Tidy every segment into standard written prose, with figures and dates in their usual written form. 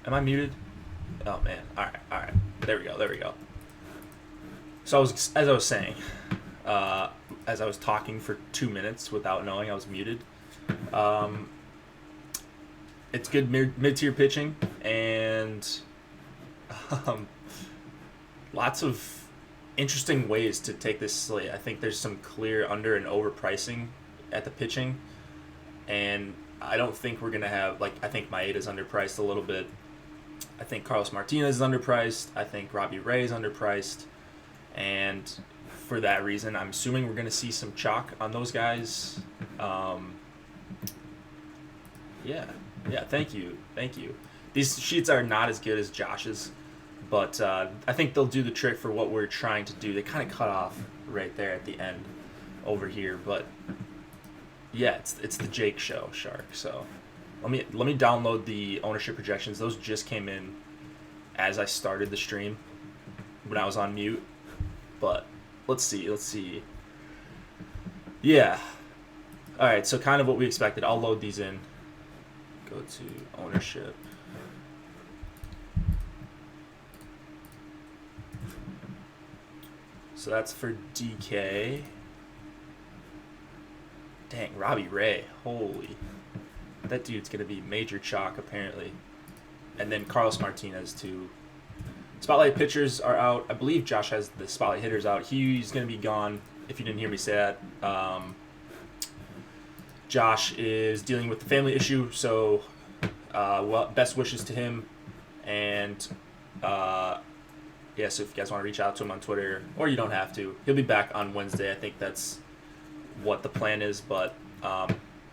Am I muted? Oh man. All right. There we go. So as I was saying, uh, as I was talking for 2 minutes without knowing I was muted. Um, it's good mid-tier pitching and um, lots of interesting ways to take this slate. I think there's some clear under and overpricing at the pitching, and I don't think we're gonna have I think Maeda's underpriced a little bit. I think Carlos Martinez is underpriced. I think Robbie Ray is underpriced, and for that reason, I'm assuming we're gonna see some chalk on those guys. Um, yeah, yeah. Thank you. These sheets are not as good as Josh's, but I think they'll do the trick for what we're trying to do. They kind of cut off right there at the end over here, but yeah, it's the Jake show, Shark. So let me download the ownership projections. Those just came in as I started the stream when I was on mute. But let's see. Yeah. All right, so kind of what we expected. I'll load these in. Go to ownership. So that's for DK. Dang, Robbie Ray. Holy. That dude's going to be major chalk, apparently. And then Carlos Martinez, too. Spotlight pitchers are out. I believe Josh has the spotlight hitters out. He's going to be gone, if you didn't hear me say that. Josh is dealing with the family issue, so best wishes to him. And so if you guys want to reach out to him on Twitter, or you don't have to, he'll be back on Wednesday. I think that's what the plan is, but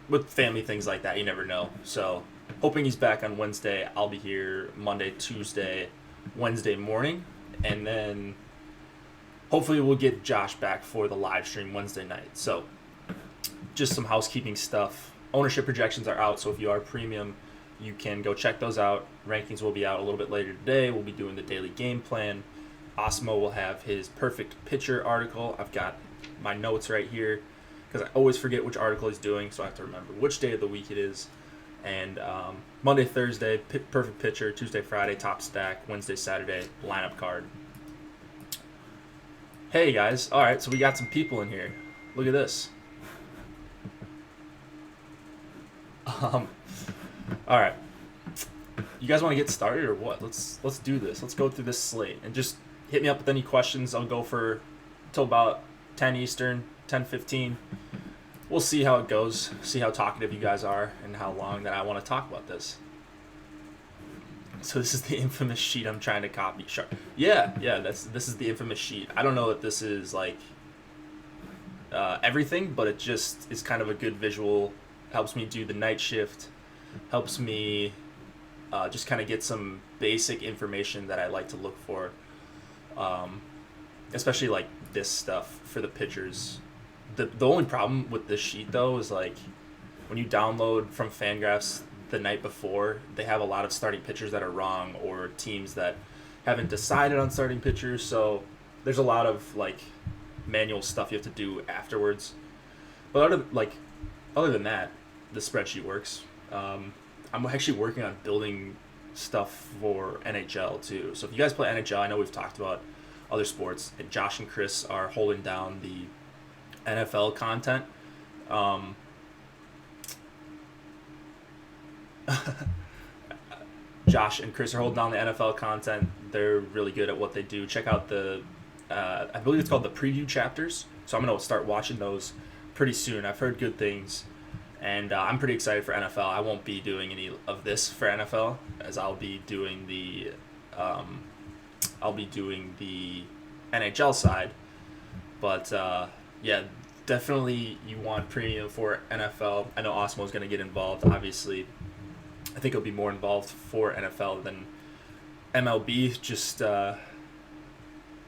with family things like that, you never know. So hoping he's back on Wednesday. I'll be here Monday, Tuesday, Wednesday morning, and then hopefully we'll get Josh back for the live stream Wednesday night. So just some housekeeping stuff. Ownership projections are out, so if you are premium, you can go check those out. Rankings will be out a little bit later today. We'll be doing the daily game plan. Osmo will have his perfect pitcher article. I've got my notes right here because I always forget which article he's doing, so I have to remember which day of the week it is. And Monday, Thursday, perfect pitcher. Tuesday, Friday, top stack. Wednesday, Saturday, lineup card. Hey guys, all right, so we got some people in here. Look at this. All right, you guys want to get started or what? Let's do this. Let's go through this slate and just hit me up with any questions. I'll go for till about 10 Eastern, 10:15. We'll see how it goes. See how talkative you guys are and how long that I want to talk about this. So this is the infamous sheet I'm trying to copy. Sure. Yeah. This is the infamous sheet. I don't know that this is everything, but it just is kind of a good visual. Helps me do the night shift. Helps me just kind of get some basic information that I like to look for, especially this stuff for the pitchers. The only problem with this sheet though is when you download from Fangraphs the night before, they have a lot of starting pitchers that are wrong or teams that haven't decided on starting pitchers. So there's a lot of manual stuff you have to do afterwards. But other than that, the spreadsheet works. I'm actually working on building stuff for NHL too. So if you guys play NHL, I know we've talked about other sports, and Josh and Chris are holding down the NFL content. Josh and Chris are holding down the NFL content. They're really good at what they do. Check out I believe it's called the preview chapters. So I'm going to start watching those pretty soon. I've heard good things, and I'm pretty excited for NFL. I won't be doing any of this for NFL, as I'll be doing the NHL side. But yeah, definitely you want premium for NFL. I know Osmo's going to get involved, obviously. I think he'll be more involved for NFL than MLB. Just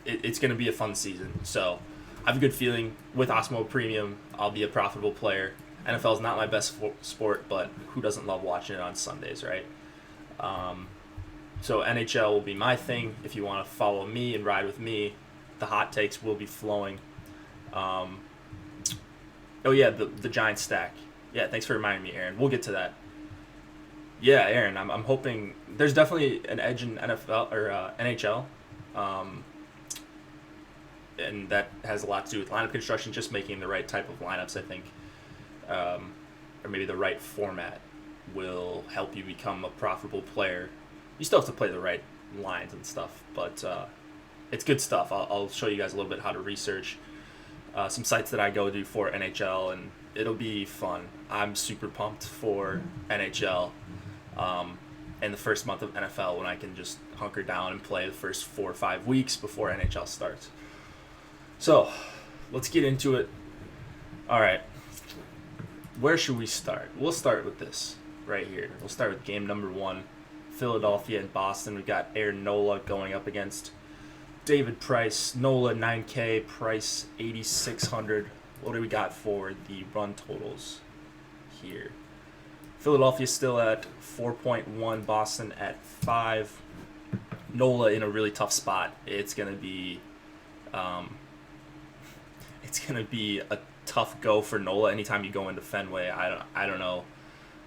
it's going to be a fun season. So I have a good feeling with Osmo Premium, I'll be a profitable player. NFL is not my best sport, but who doesn't love watching it on Sundays, right? So NHL will be my thing. If you want to follow me and ride with me, the hot takes will be flowing. Oh yeah, the Giants stack. Yeah, thanks for reminding me, Aaron. We'll get to that. Yeah, Aaron, I'm hoping there's definitely an edge in NFL or NHL, um, and that has a lot to do with lineup construction, just making the right type of lineups. I think, or maybe the right format will help you become a profitable player. You still have to play the right lines and stuff, but it's good stuff. I'll show you guys a little bit how to research some sites that I go to for NHL, and it'll be fun. I'm super pumped for NHL. And the first month of NFL when I can just hunker down and play the first 4 or 5 weeks before NHL starts. So, let's get into it. All right. Where should we start? We'll start with this right here. We'll start with game number 1, Philadelphia and Boston. We got Aaron Nola going up against David Price. Nola 9K, Price 8,600. What do we got for the run totals here? Philadelphia still at 4.1, Boston at 5. Nola in a really tough spot. It's gonna be a tough go for Nola anytime you go into Fenway. I don't know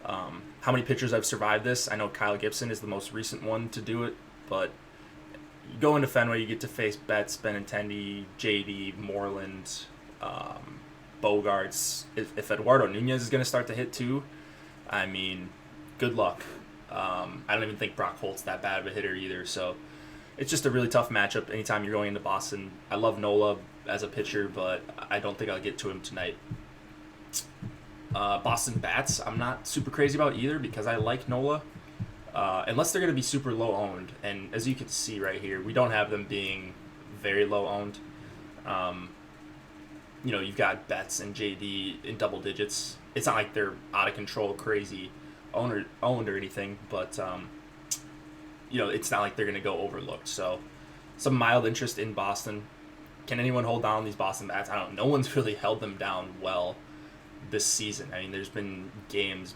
how many pitchers have survived this. I know Kyle Gibson is the most recent one to do it, but you go into Fenway, you get to face Betts, Benintendi, JD, Moreland, Bogarts. If Eduardo Nunez is gonna start to hit too, I mean, good luck. I don't even think Brock Holt's that bad of a hitter either, so it's just a really tough matchup anytime you're going into Boston. I love Nola as a pitcher, but I don't think I'll get to him tonight. Boston bats, I'm not super crazy about either because I like Nola, unless they're going to be super low owned. And as you can see right here, we don't have them being very low owned. You've got Betts and JD in double digits. It's not like they're out of control, crazy owned or anything, but it's not like they're going to go overlooked. So some mild interest in Boston. Can anyone hold down these Boston bats? I don't know. No one's really held them down well this season. I mean, there's been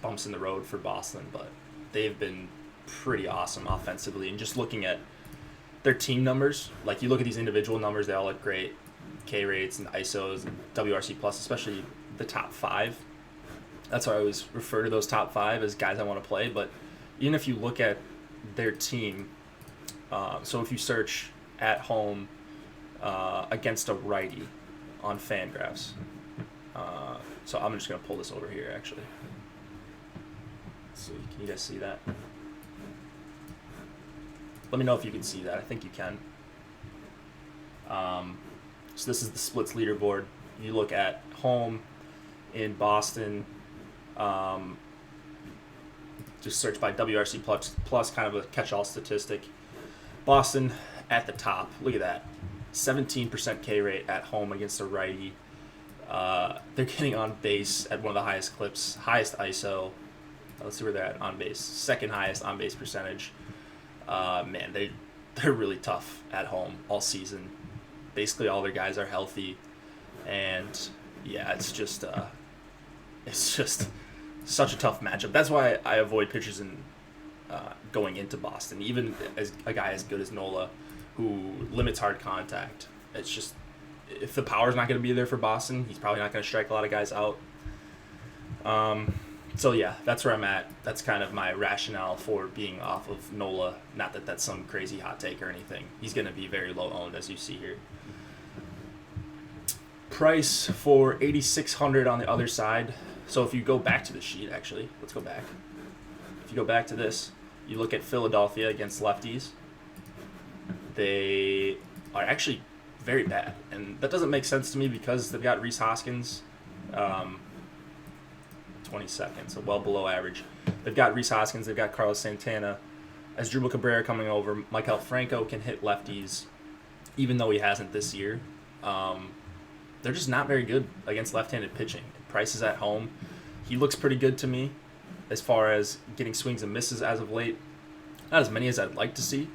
bumps in the road for Boston, but they've been pretty awesome offensively. And just looking at their team numbers, like you look at these individual numbers, they all look great. K rates and ISOs and WRC plus, especially the top 5. That's why I always refer to those top 5 as guys I want to play. But even if you look at their team, so if you search at home against a righty on FanGraphs, so I'm just going to pull this over here actually. Let's see, can you guys see that? Let me know if you can see that. I think you can. So this is the splits leaderboard. You look at home in Boston. Just search by WRC plus kind of a catch-all statistic. Boston at the top. Look at that. 17% K rate at home against a righty. They're getting on base at one of the highest clips, highest ISO. Let's see where they're at on base. Second highest on base percentage. Man, they're really tough at home all season. Basically, all their guys are healthy, and yeah, it's just such a tough matchup. That's why I avoid pitchers in going into Boston, even as a guy as good as Nola, who limits hard contact. It's just if the power's not going to be there for Boston, he's probably not going to strike a lot of guys out. So yeah, that's where I'm at. That's kind of my rationale for being off of Nola. Not that that's some crazy hot take or anything. He's going to be very low owned, as you see here. Price for 8,600 on the other side. So if you go back to the sheet, actually, let's go back. If you go back to this, you look at Philadelphia against lefties. They are actually very bad, and that doesn't make sense to me because they've got Rhys Hoskins, 22nd, so well below average. They've got Rhys Hoskins, they've got Carlos Santana. As Drupal Cabrera coming over, Michael Franco can hit lefties, even though he hasn't this year. They're just not very good against left-handed pitching. Price is at home. He looks pretty good to me as far as getting swings and misses as of late. Not as many as I'd like to see.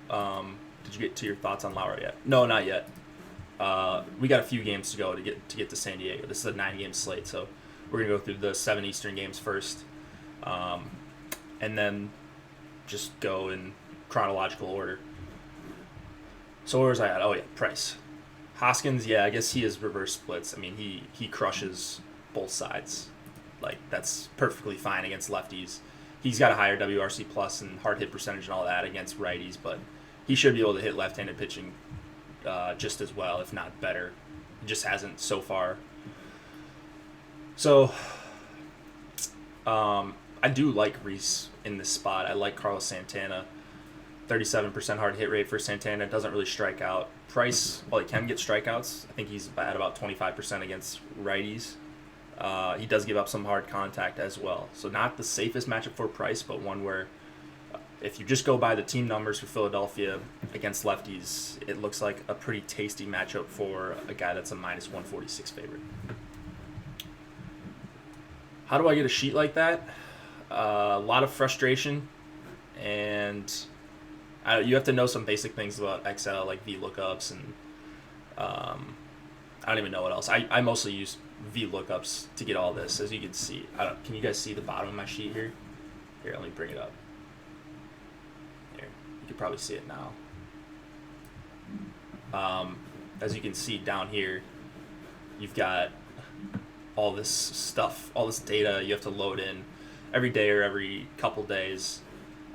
Did you get to your thoughts on Lauer yet? No, not yet. We got a few games to go to get to San Diego. This is a 9-game slate, so we're going to go through the 7 Eastern games first, and then just go in chronological order. So where was I at? Oh, yeah, Price. Hoskins, yeah, I guess he is reverse splits. I mean, he crushes both sides. Like, that's perfectly fine against lefties. he's got a higher WRC plus and hard hit percentage and all that against righties, but he should be able to hit left-handed pitching just as well, if not better. He just hasn't so far. So I do like Rhys in this spot. I like Carlos Santana. 37% hard hit rate for Santana. Doesn't really strike out. Price, well, he can get strikeouts. I think he's at about 25% against righties. He does give up some hard contact as well. So not the safest matchup for Price, but one where if you just go by the team numbers for Philadelphia against lefties, it looks like a pretty tasty matchup for a guy that's a minus 146 favorite. How do I get a sheet like that? A lot of frustration, and you have to know some basic things about Excel, like VLOOKUPs, and I don't even know what else. I mostly use VLOOKUPs to get all this, as you can see. Can you guys see the bottom of my sheet here? Here, let me bring it up. Here, you can probably see it now. As you can see down here, you've got all this stuff, all this data you have to load in every day or every couple days.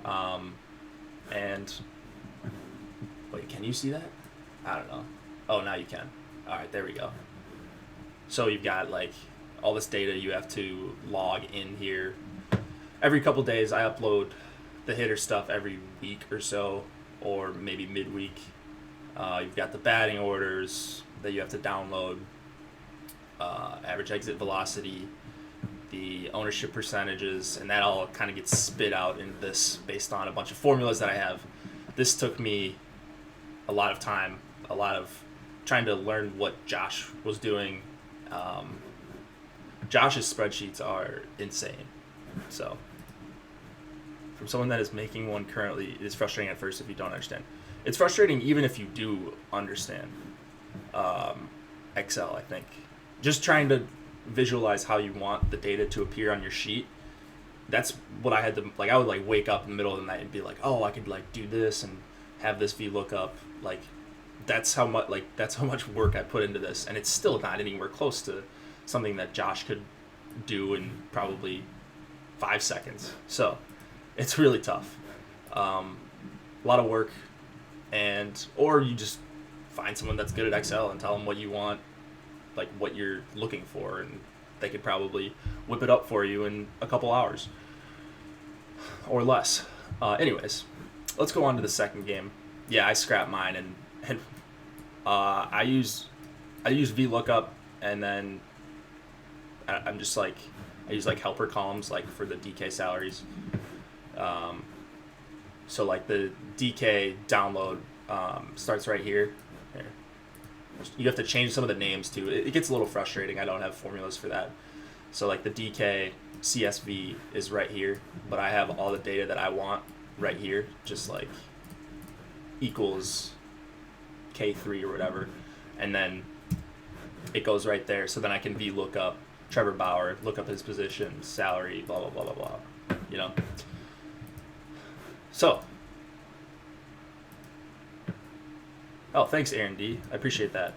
And wait, can you see that? I don't know. Oh, now you can. All right, there we go. So you've got like all this data you have to log in here. Every couple days I upload the hitter stuff every week or so, or maybe midweek. You've got the batting orders that you have to download, average exit velocity, the ownership percentages, and that all kind of gets spit out in this based on a bunch of formulas that I have. This took me a lot of time, a lot of trying to learn what Josh was doing. Josh's spreadsheets are insane. So from someone that is making one currently, it's frustrating at first if you don't understand. It's frustrating even if you do understand Excel, I think. Just trying to visualize how you want the data to appear on your sheet. That's what I had to, like, I would like wake up in the middle of the night and be like, oh, I could like do this and have this VLOOKUP. Like that's how much work I put into this, and it's still not anywhere close to something that Josh could do in probably 5 seconds. So it's really tough. A lot of work, or you just find someone that's good at Excel and tell them what you want, like what you're looking for, and they could probably whip it up for you in a couple hours or less. Anyways, let's go on to the second game. Yeah, I scrapped mine, and I use VLOOKUP, and then I use like helper columns like for the DK salaries. So like the DK download starts right here. You have to change some of the names too. It gets a little frustrating. I don't have formulas for that. So like the DK CSV is right here, but I have all the data that I want right here, just like equals K3 or whatever, and then it goes right there. So then I can VLOOKUP Trevor Bauer, look up his position, salary, blah blah blah blah blah. You know. So. Oh, thanks, Aaron D. I appreciate that.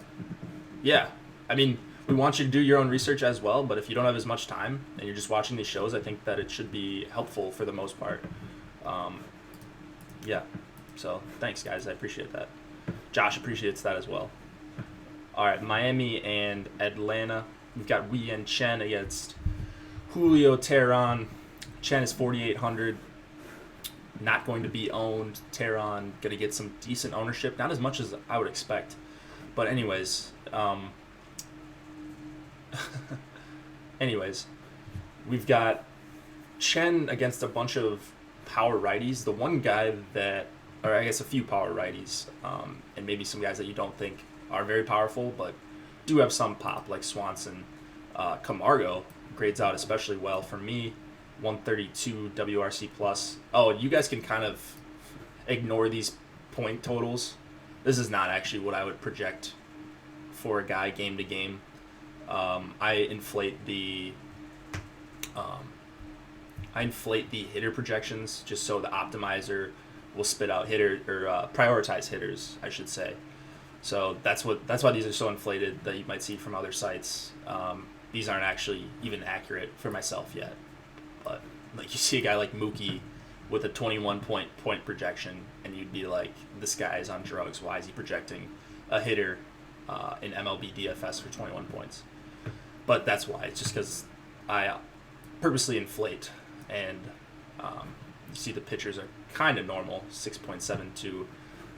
Yeah, I mean, we want you to do your own research as well, but if you don't have as much time and you're just watching these shows, I think that it should be helpful for the most part. Yeah, so thanks, guys. I appreciate that. Josh appreciates that as well. All right, Miami and Atlanta. We've got Wei and Chen against Julio Teheran. Chen is 4,800. Not going to be owned. Teheran going to get some decent ownership. Not as much as I would expect. But anyways, we've got Chen against a bunch of power righties. The one guy that, or I guess a few power righties, and maybe some guys that you don't think are very powerful, but do have some pop, like Swanson. Camargo grades out especially well for me. 132 WRC plus. Oh, you guys can kind of ignore these point totals. This is not actually what I would project for a guy game to game. I inflate the hitter projections just so the optimizer will spit out hitter or prioritize hitters, I should say. So that's why these are so inflated that you might see from other sites. These aren't actually even accurate for myself yet, but Like, you see a guy like Mookie with a 21 point projection, and you'd be like, this guy is on drugs. Why is he projecting a hitter in MLB DFS for 21 points? But that's why. It's just because I purposely inflate, and you see the pitchers are kind of normal, 6.72.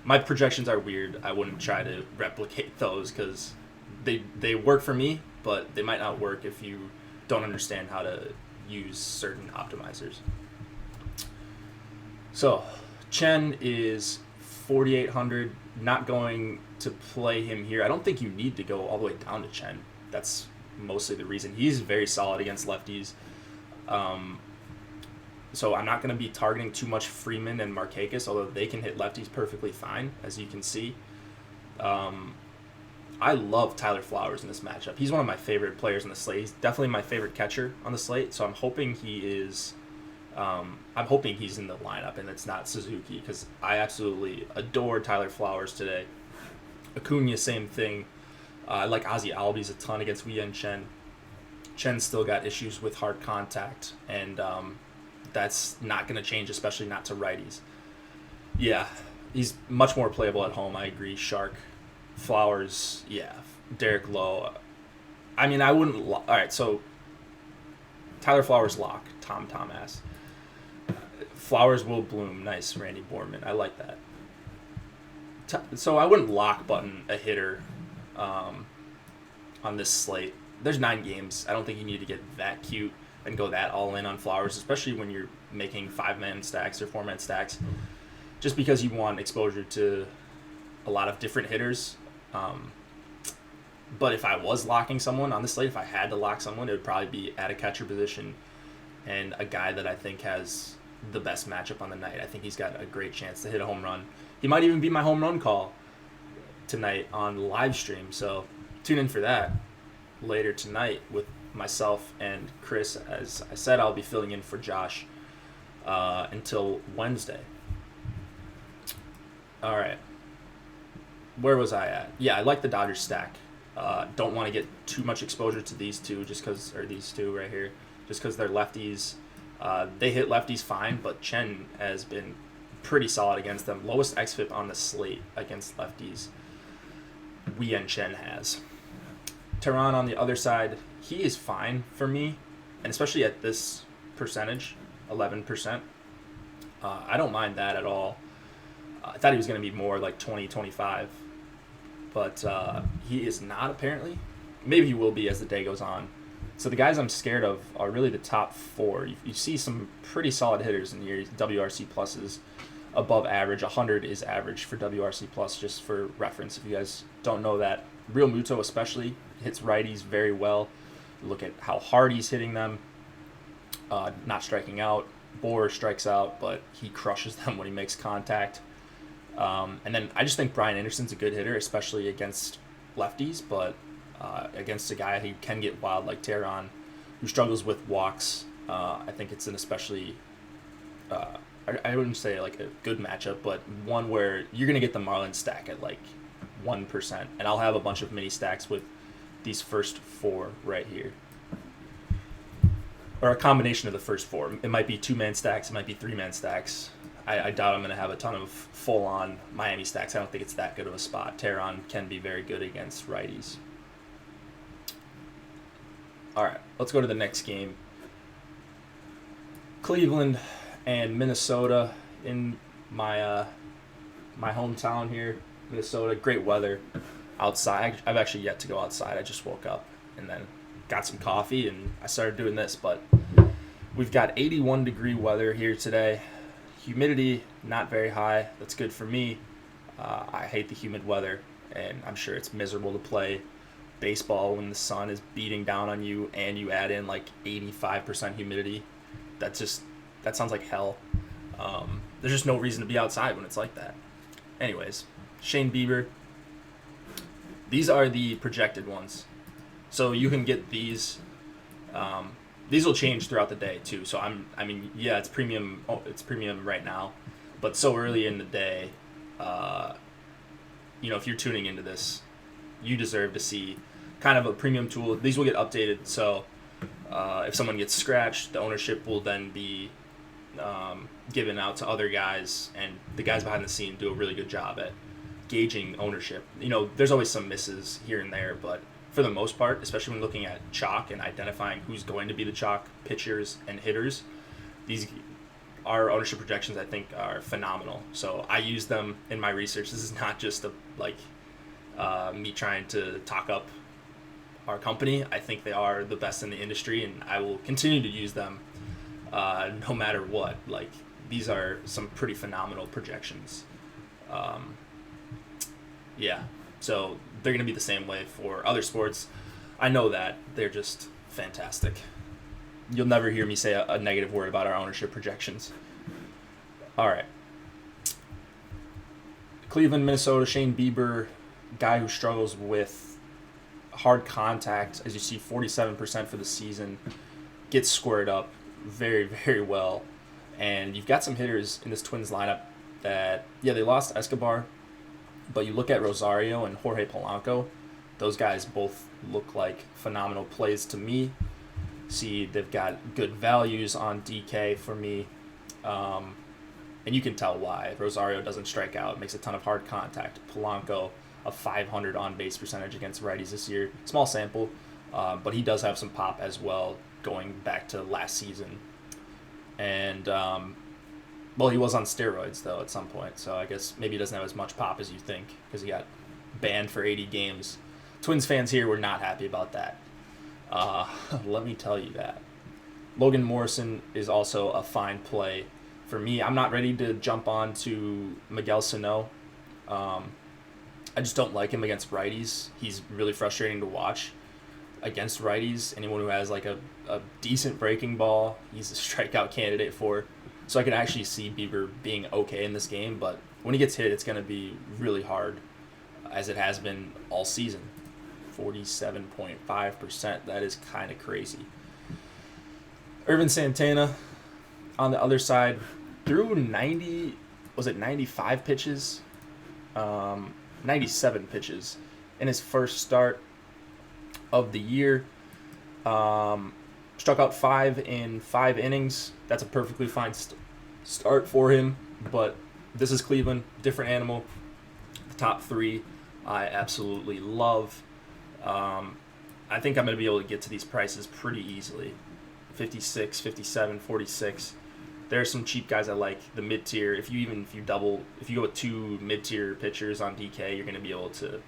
My projections are weird. I wouldn't try to replicate those because they work for me, but they might not work if you don't understand how to use certain optimizers. So, Chen is 4,800. Not going to play him here. I don't think you need to go all the way down to Chen. That's mostly the reason. He's very solid against lefties. So I'm not going to be targeting too much Freeman and Markakis, although they can hit lefties perfectly fine, as you can see. I love Tyler Flowers in this matchup. He's one of my favorite players in the slate. He's definitely my favorite catcher on the slate, so I'm hoping he is. I'm hoping he's in the lineup and it's not Suzuki, because I absolutely adore Tyler Flowers today. Acuna, same thing. I like Ozzie Albies a ton against Wei Chen. Chen's still got issues with hard contact, and that's not going to change, especially not to righties. Yeah, he's much more playable at home, I agree. Shark, Flowers, yeah. Derek Lowe. I mean, I wouldn't... All right, so Tyler Flowers lock, Tom ass. Flowers will bloom, nice, Randy Borman. I like that. So I wouldn't lock button a hitter on this slate. There's 9 games. I don't think you need to get that cute and go that all in on Flowers, especially when you're making 5-man stacks or 4-man stacks, just because you want exposure to a lot of different hitters. But if I was locking someone on the slate, if I had to lock someone, it would probably be at a catcher position and a guy that I think has the best matchup on the night. I think he's got a great chance to hit a home run. He might even be my home run call tonight on live stream, so tune in for that later tonight with myself and Chris. As I said, I'll be filling in for Josh until Wednesday. All right. Where was I at? Yeah, I like the Dodgers stack. Don't want to get too much exposure to these two these two right here, just because they're lefties. They hit lefties fine, but Chen has been pretty solid against them. Lowest xFIP on the slate against lefties, Wei Chen has. Tehran on the other side, he is fine for me, and especially at this percentage, 11%. I don't mind that at all. I thought he was going to be more like 20, 25, but he is not apparently. Maybe he will be as the day goes on. So the guys I'm scared of are really the top 4. You see some pretty solid hitters in here. WRC plus is above average. 100 is average for WRC plus, just for reference if you guys don't know that. Real Muto especially hits righties very well. Look at how hard he's hitting them. Not striking out. Bohr strikes out, but he crushes them when he makes contact. And then I just think Brian Anderson's a good hitter, especially against lefties, but against a guy who can get wild like Tehran, who struggles with walks, I think it's an especially, I wouldn't say like a good matchup, but one where you're going to get the Marlins stack at like 1%, and I'll have a bunch of mini stacks with these first 4 right here. Or a combination of the first 4. It might be 2-man stacks, it might be 3-man stacks. I doubt I'm going to have a ton of full-on Miami stacks. I don't think it's that good of a spot. Tehran can be very good against righties. All right, let's go to the next game. Cleveland and Minnesota in my my hometown here, Minnesota. Great weather outside. I've actually yet to go outside. I just woke up and then got some coffee and I started doing this. But we've got 81-degree weather here today. Humidity not very high. That's good for me. I hate the humid weather, and I'm sure it's miserable to play baseball when the sun is beating down on you and you add in like 85% humidity. That sounds like hell. There's just no reason to be outside when it's like that. Anyways, Shane Bieber. These are the projected ones. So you can get these. These will change throughout the day too. So yeah, it's premium. Oh, it's premium right now, but so early in the day, if you're tuning into this, you deserve to see kind of a premium tool. These will get updated. So If someone gets scratched, the ownership will then be given out to other guys, and the guys behind the scene do a really good job at gauging ownership. There's always some misses here and there, but for the most part, especially when looking at chalk and identifying who's going to be the chalk pitchers and hitters, our ownership projections, I think, are phenomenal. So I use them in my research. This is not just me trying to talk up our company. I think they are the best in the industry, and I will continue to use them no matter what. These are some pretty phenomenal projections. So they're going to be the same way for other sports. I know that. They're just fantastic. You'll never hear me say a negative word about our ownership projections. All right. Cleveland, Minnesota, Shane Bieber, guy who struggles with hard contact. As you see, 47% for the season. Gets squared up very, very well. And you've got some hitters in this Twins lineup that, they lost Escobar, but you look at Rosario and Jorge Polanco, those guys both look like phenomenal plays to me. See, they've got good values on DK for me. And you can tell why. Rosario doesn't strike out, makes a ton of hard contact. Polanco, a 500 on-base percentage against righties this year. Small sample, but he does have some pop as well going back to last season. And, he was on steroids, though, at some point. So I guess maybe he doesn't have as much pop as you think because he got banned for 80 games. Twins fans here were not happy about that. Let me tell you that. Logan Morrison is also a fine play for me. I'm not ready to jump on to Miguel Sano. I just don't like him against righties. He's really frustrating to watch against righties. Anyone who has a decent breaking ball, he's a strikeout candidate for. So I can actually see Bieber being okay in this game, but when he gets hit, it's going to be really hard, as it has been all season. 47.5%. That is kind of crazy. Irvin Santana on the other side threw 95 pitches? 97 pitches in his first start of the year. Struck out 5 in 5 innings. That's a perfectly fine start for him, but this is Cleveland, different animal. The top 3 I absolutely love. I think I'm going to be able to get to these prices pretty easily. 56, 57, 46. There are some cheap guys I like. The mid-tier, if you go with 2 mid-tier pitchers on DK, you're going to be able to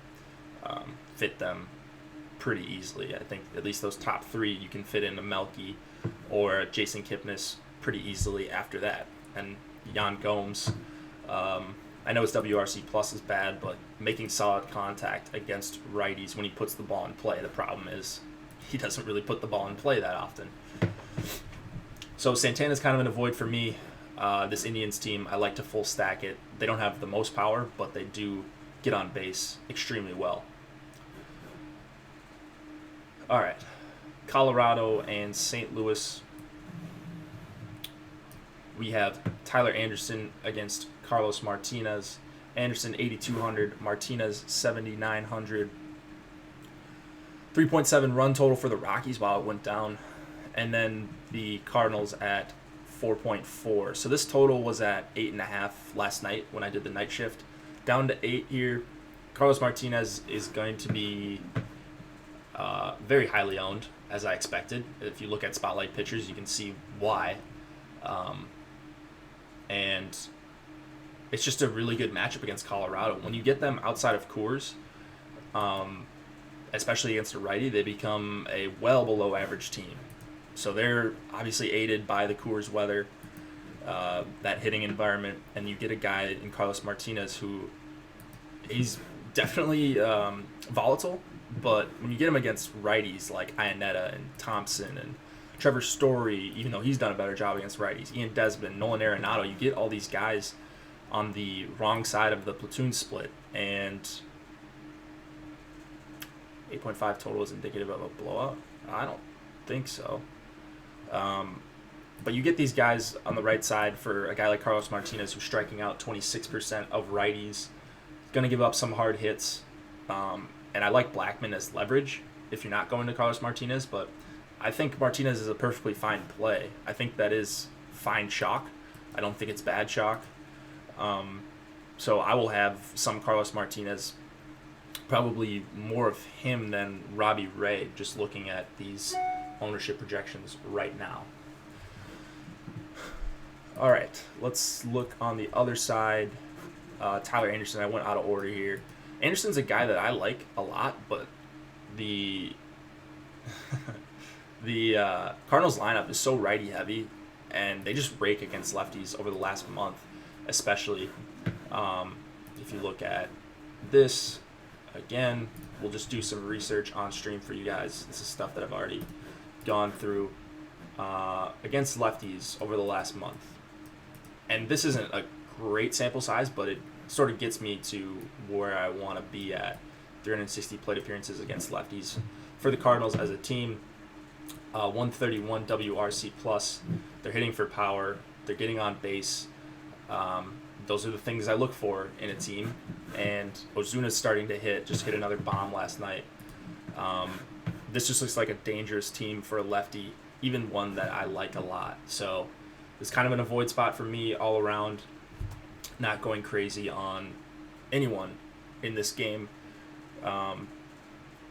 fit them pretty easily. I think at least those top 3 you can fit into Melky or Jason Kipnis pretty easily after that. And Yan Gomes, I know his WRC plus is bad, but making solid contact against righties when he puts the ball in play. The problem is he doesn't really put the ball in play that often. So Santana's kind of in a void for me. This Indians team, I like to full stack it. They don't have the most power, but they do get on base extremely well. All right, Colorado and St. Louis. We have Tyler Anderson against Carlos Martinez. Anderson 8,200, Martinez 7,900. 3.7 run total for the Rockies while it went down. And then the Cardinals at 4.4. So this total was at 8.5 last night when I did the night shift. Down to 8 here. Carlos Martinez is going to be very highly owned, as I expected. If you look at spotlight pitchers, you can see why. And it's just a really good matchup against Colorado. When you get them outside of Coors, especially against a righty, they become a well below average team. So they're obviously aided by the Coors weather, that hitting environment, and you get a guy in Carlos Martinez who he's definitely volatile, but when you get him against righties like Iannetta and Thompson and Trevor Story, even though he's done a better job against righties, Ian Desmond, Nolan Arenado, you get all these guys on the wrong side of the platoon split, and 8.5 total is indicative of a blowout? I don't think so. But you get these guys on the right side for a guy like Carlos Martinez who's striking out 26% of righties, going to give up some hard hits, and I like Blackmon as leverage if you're not going to Carlos Martinez, but I think Martinez is a perfectly fine play. I think that is fine chalk. I don't think it's bad chalk. So I will have some Carlos Martinez, probably more of him than Robbie Ray, just looking at these ownership projections right now. All right, let's look on the other side. Tyler Anderson, I went out of order here. Anderson's a guy that I like a lot, but the Cardinals lineup is so righty heavy, and they just rake against lefties over the last month, especially. If you look at this, again, we'll just do some research on stream for you guys. This is stuff that I've already gone through against lefties over the last month. And this isn't a great sample size, but it sort of gets me to where I want to be at. 360 plate appearances against lefties for the Cardinals as a team. 131 WRC plus. They're hitting for power. They're getting on base. Those are the things I look for in a team. And Ozuna's starting to hit. Just hit another bomb last night. This just looks like a dangerous team for a lefty, even one that I like a lot. So it's kind of an avoid spot for me all around. Not going crazy on anyone in this game.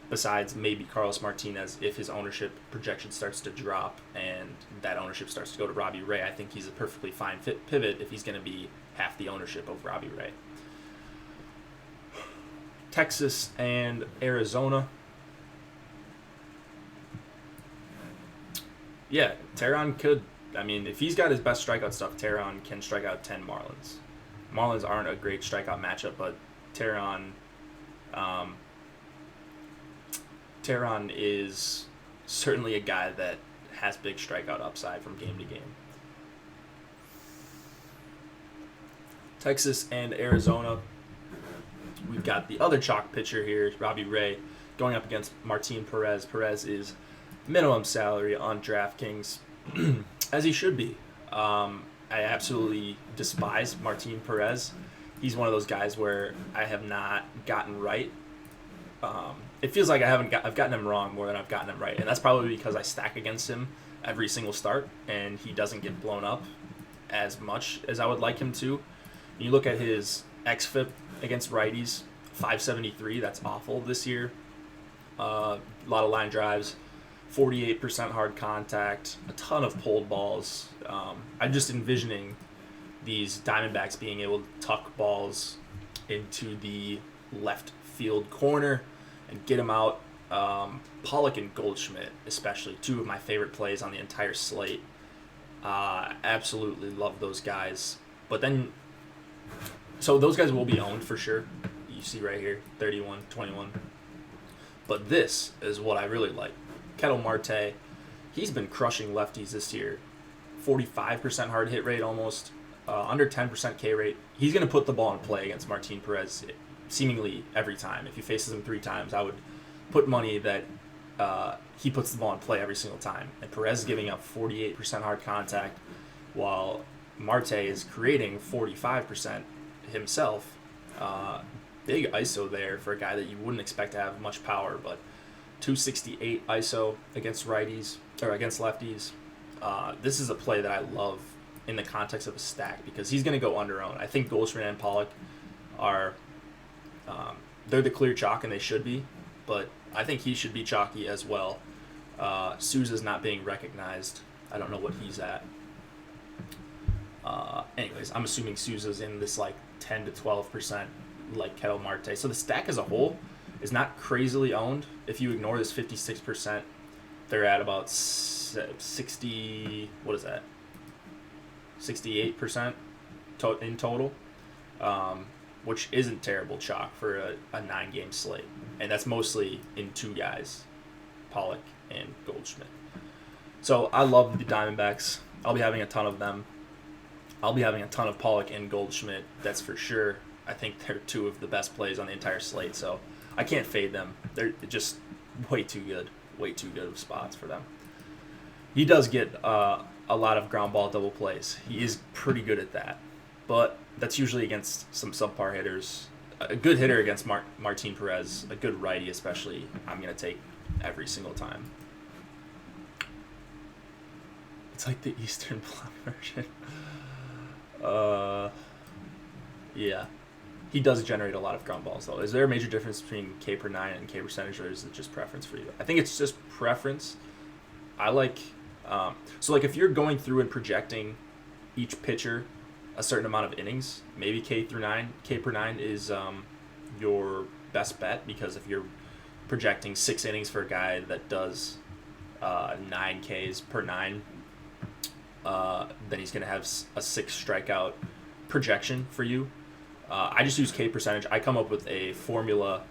Besides maybe Carlos Martinez, if his ownership projection starts to drop and that ownership starts to go to Robbie Ray, I think he's a perfectly fine pivot if he's going to be half the ownership of Robbie Ray. Texas and Arizona. Yeah, Teheran could. I mean, if he's got his best strikeout stuff, Teheran can strike out 10 Marlins. Marlins aren't a great strikeout matchup, but Teheran is certainly a guy that has big strikeout upside from game to game. Texas and Arizona. We've got the other chalk pitcher here, Robbie Ray, going up against Martin Perez. Perez is minimum salary on DraftKings, as he should be. I absolutely despise Martin Perez. He's one of those guys where I have not gotten right. It feels like I've gotten him wrong more than I've gotten him right, and that's probably because I stack against him every single start, and he doesn't get blown up as much as I would like him to. You look at his xFIP against righties, 573. That's awful this year. A lot of line drives, 48% hard contact, a ton of pulled balls. I'm just envisioning these Diamondbacks being able to tuck balls into the left field corner and get them out. Pollock and Goldschmidt, especially, two of my favorite plays on the entire slate. Absolutely love those guys. But then, so those guys will be owned for sure. You see right here, 31, 21. But this is what I really like. Ketel Marte, he's been crushing lefties this year. 45% hard hit rate almost, under 10% K rate. He's going to put the ball in play against Martin Perez seemingly every time. If he faces him 3 times, I would put money that he puts the ball in play every single time. And Perez is giving up 48% hard contact, while Marte is creating 45% himself. Big ISO there for a guy that you wouldn't expect to have much power, but 268 ISO against righties or against lefties. This is a play that I love in the context of a stack because he's going to go under owned. I think Goldschmidt and Pollock are they're the clear chalk, and they should be, but I think he should be chalky as well. Souza's not being recognized. I don't know what he's at. Anyways, I'm assuming Souza's in this like 10 to 12% like Ketel Marte. So the stack as a whole is not crazily owned. If you ignore this 56%, they're at about 60, what is that? 68% in total, which isn't terrible chalk for a 9-game slate. And that's mostly in 2 guys, Pollock and Goldschmidt. So I love the Diamondbacks. I'll be having a ton of them. I'll be having a ton of Pollock and Goldschmidt, that's for sure. I think they're 2 of the best plays on the entire slate, so I can't fade them. They're just way too good of spots for them. He does get a lot of ground ball double plays. He is pretty good at that, but that's usually against some subpar hitters. A good hitter against Martin Perez, a good righty especially, I'm going to take every single time. It's like the Eastern Bloc version. Yeah. He does generate a lot of ground balls, though. Is there a major difference between K per 9 and K percentage, or is it just preference for you? I think it's just preference. I like... so, like, if you're going through and projecting each pitcher a certain amount of innings, maybe K per 9 is your best bet, because if you're projecting 6 innings for a guy that does 9 Ks per 9, then he's going to have a 6 strikeout projection for you. I just use K percentage. I come up with a formula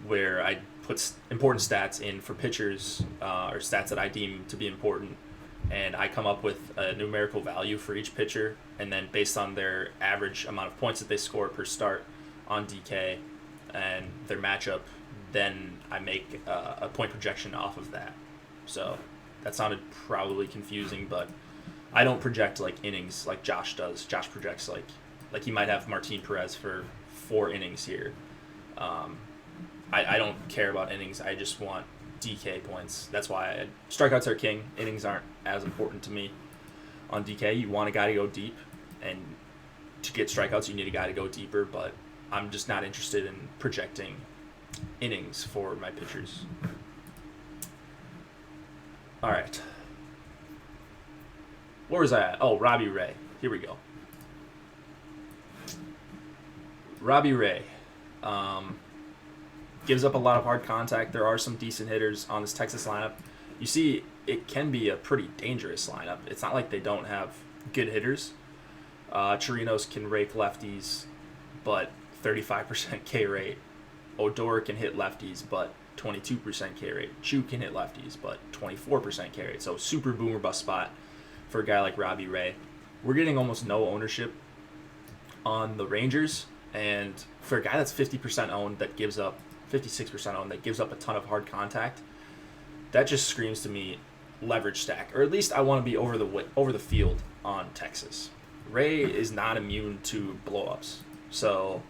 where I put important stats in for pitchers, or stats that I deem to be important, and I come up with a numerical value for each pitcher, and then based on their average amount of points that they score per start on DK and their matchup, then I make a point projection off of that. So that sounded probably confusing, but I don't project like innings like Josh does. Josh projects like he might have Martin Perez for 4 innings here. I don't care about innings. I just want DK points. That's why strikeouts are king. Innings aren't as important to me. On DK, you want a guy to go deep, and to get strikeouts, you need a guy to go deeper, but I'm just not interested in projecting innings for my pitchers. All right. Where was I at? Oh, Robbie Ray. Here we go. Robbie Ray gives up a lot of hard contact. There are some decent hitters on this Texas lineup. You see, it can be a pretty dangerous lineup. It's not like they don't have good hitters. Chirinos can rake lefties, but 35% K rate. Odor can hit lefties, but 22% K rate. Chu can hit lefties, but 24% K rate. So super boomer bust spot for a guy like Robbie Ray. We're getting almost no ownership on the Rangers, and for a guy that's 50% owned, that gives up 56% owned, that gives up a ton of hard contact, that just screams to me leverage stack, or at least I want to be over the field on Texas. Ray is not immune to blowups, so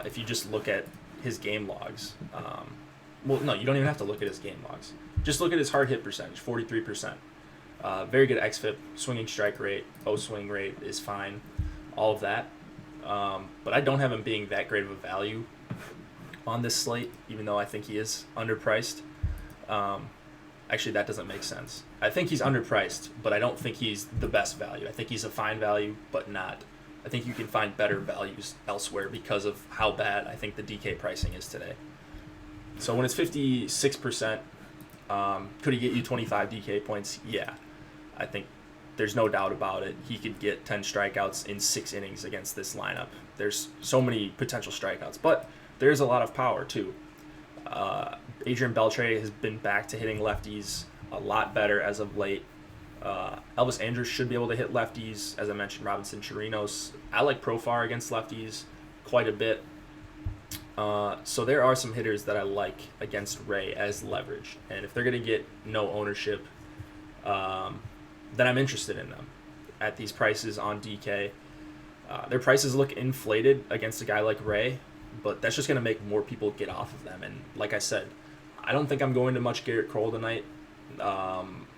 if you just look at his game logs, well, no, you don't even have to look at his game logs. Just look at his hard hit percentage, 43%. Very good xFIP, swinging strike rate, O-swing rate is fine, all of that. But I don't have him being that great of a value on this slate, even though I think he is underpriced. Actually, that doesn't make sense. I think he's underpriced, but I don't think he's the best value. I think he's a fine value, but not. I think you can find better values elsewhere because of how bad I think the DK pricing is today. So when it's 56%, could he get you 25 DK points? Yeah. I think there's no doubt about it. He could get 10 strikeouts in 6 innings against this lineup. There's so many potential strikeouts, but there's a lot of power too. Adrian Beltre has been back to hitting lefties a lot better as of late. Elvis Andrus should be able to hit lefties. As I mentioned, Robinson Chirinos. I like Profar against lefties quite a bit. So there are some hitters that I like against Ray as leverage. And if they're going to get no ownership, then I'm interested in them at these prices on DK. Their prices look inflated against a guy like Ray, but that's just going to make more people get off of them. And like I said, I don't think I'm going to much Garrett Kroll tonight.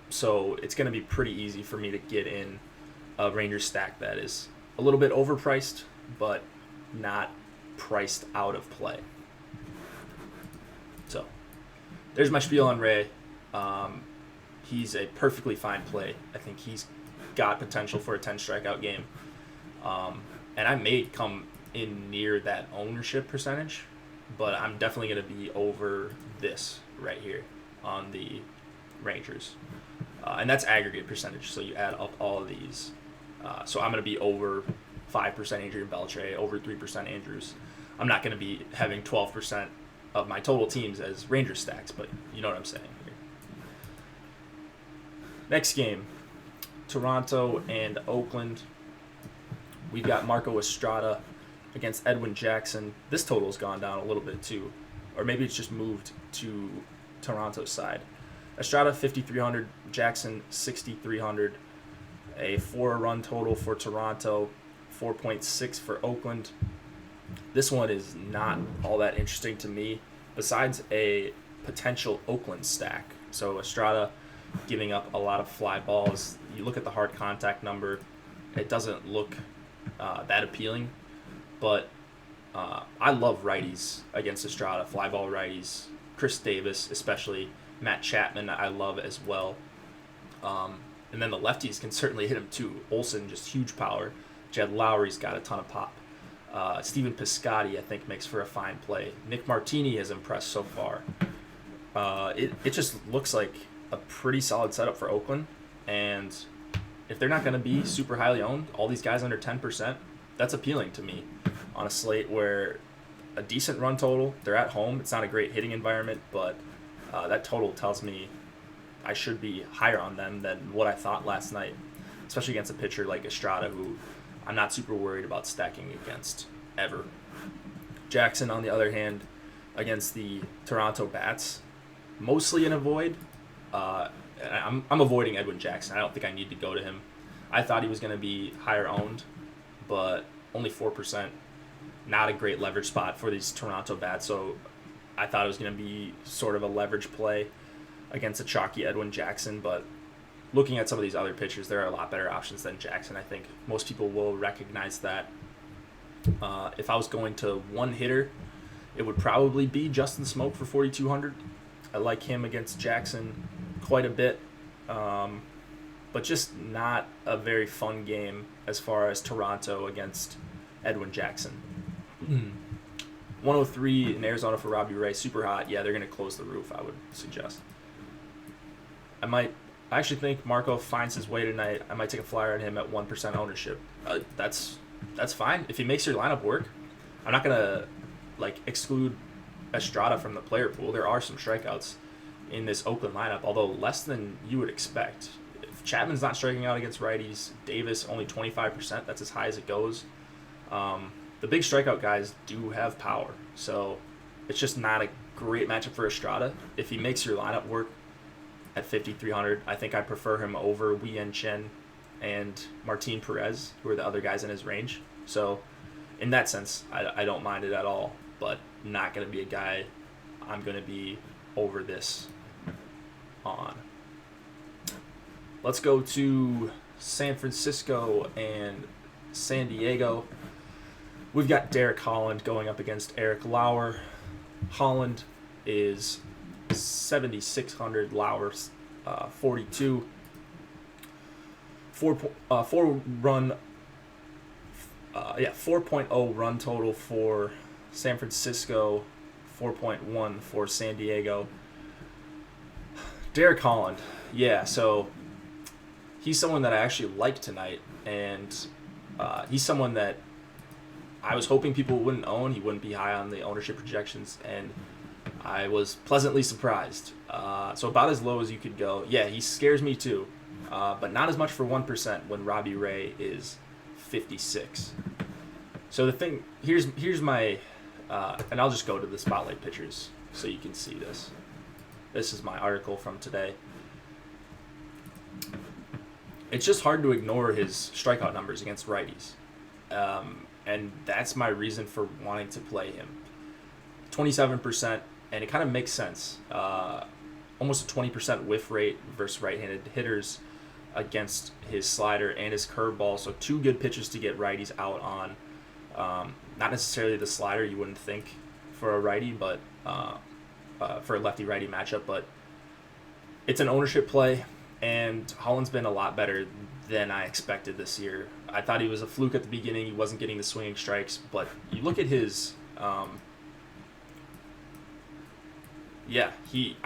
So it's going to be pretty easy for me to get in a Rangers stack that is a little bit overpriced, but not priced out of play. So there's my spiel on Ray. He's a perfectly fine play. I think he's got potential for a 10 strikeout game. And I may come in near that ownership percentage, but I'm definitely going to be over this right here on the Rangers. And that's aggregate percentage, so you add up all of these. So I'm going to be over 5% Adrian Beltre, over 3% Andrews. I'm not going to be having 12% of my total teams as Rangers stacks, but you know what I'm saying here. Next game, Toronto and Oakland. We've got Marco Estrada against Edwin Jackson. This total's gone down a little bit too, or maybe it's just moved to Toronto's side. Estrada 5,300, Jackson 6,300. A 4-run total for Toronto, 4.6 for Oakland. This one is not all that interesting to me, besides a potential Oakland stack. So Estrada giving up a lot of fly balls. You look at the hard contact number, it doesn't look that appealing, but I love righties against Estrada, fly ball righties. Chris Davis, especially. Matt Chapman, I love as well. And then the lefties can certainly hit him too. Olsen, just huge power. Jed Lowry's got a ton of pop. Stephen Piscotty, I think, makes for a fine play. Nick Martini has impressed so far. It just looks like a pretty solid setup for Oakland. And if they're not going to be super highly owned, all these guys under 10%, that's appealing to me on a slate where a decent run total, they're at home. It's not a great hitting environment, but that total tells me I should be higher on them than what I thought last night, especially against a pitcher like Estrada, who I'm not super worried about stacking against ever. Jackson, on the other hand, against the Toronto Bats, mostly an avoid. I'm avoiding Edwin Jackson. I don't think I need to go to him. I thought he was going to be higher owned, but only 4%. Not a great leverage spot for these Toronto Bats, so I thought it was going to be sort of a leverage play against a chalky Edwin Jackson, but looking at some of these other pitchers, there are a lot better options than Jackson. I think most people will recognize that. If I was going to one hitter, it would probably be Justin Smoke for 4,200. I like him against Jackson quite a bit, but just not a very fun game as far as Toronto against Edwin Jackson. 103 in Arizona for Robbie Ray, super hot. Yeah, they're going to close the roof, I would suggest. I actually think Marco finds his way tonight. I might take a flyer on him at 1% ownership. That's fine. If he makes your lineup work, I'm not going to exclude Estrada from the player pool. There are some strikeouts in this Oakland lineup, although less than you would expect. If Chapman's not striking out against righties, Davis only 25%. That's as high as it goes. The big strikeout guys do have power, so it's just not a great matchup for Estrada. If he makes your lineup work at 5,300, I think I prefer him over Wei Chen and Martin Perez, who are the other guys in his range. So in that sense, I don't mind it at all, but not going to be a guy I'm going to be over this on. Let's go to San Francisco and San Diego. We've got Derek Holland going up against Eric Lauer. Holland is 7,600, Lauer's 42. 4.0 run total for San Francisco, 4.1 for San Diego. Derek Holland, yeah, so he's someone that I actually like tonight, and he's someone that I was hoping people wouldn't own. He wouldn't be high on the ownership projections, and I was pleasantly surprised. So about as low as you could go. Yeah, he scares me too, but not as much for 1% when Robbie Ray is 56. So the thing, here's my, and I'll just go to the spotlight pitchers so you can see this. This is my article from today. It's just hard to ignore his strikeout numbers against righties. And that's my reason for wanting to play him. 27%, and it kind of makes sense. Almost a 20% whiff rate versus right-handed hitters against his slider and his curveball. So two good pitches to get righties out on. Not necessarily the slider, you wouldn't think, for a righty, but for a lefty-righty matchup. But it's an ownership play, and Holland's been a lot better than I expected this year. I thought he was a fluke at the beginning. He wasn't getting the swinging strikes, but you look at his, I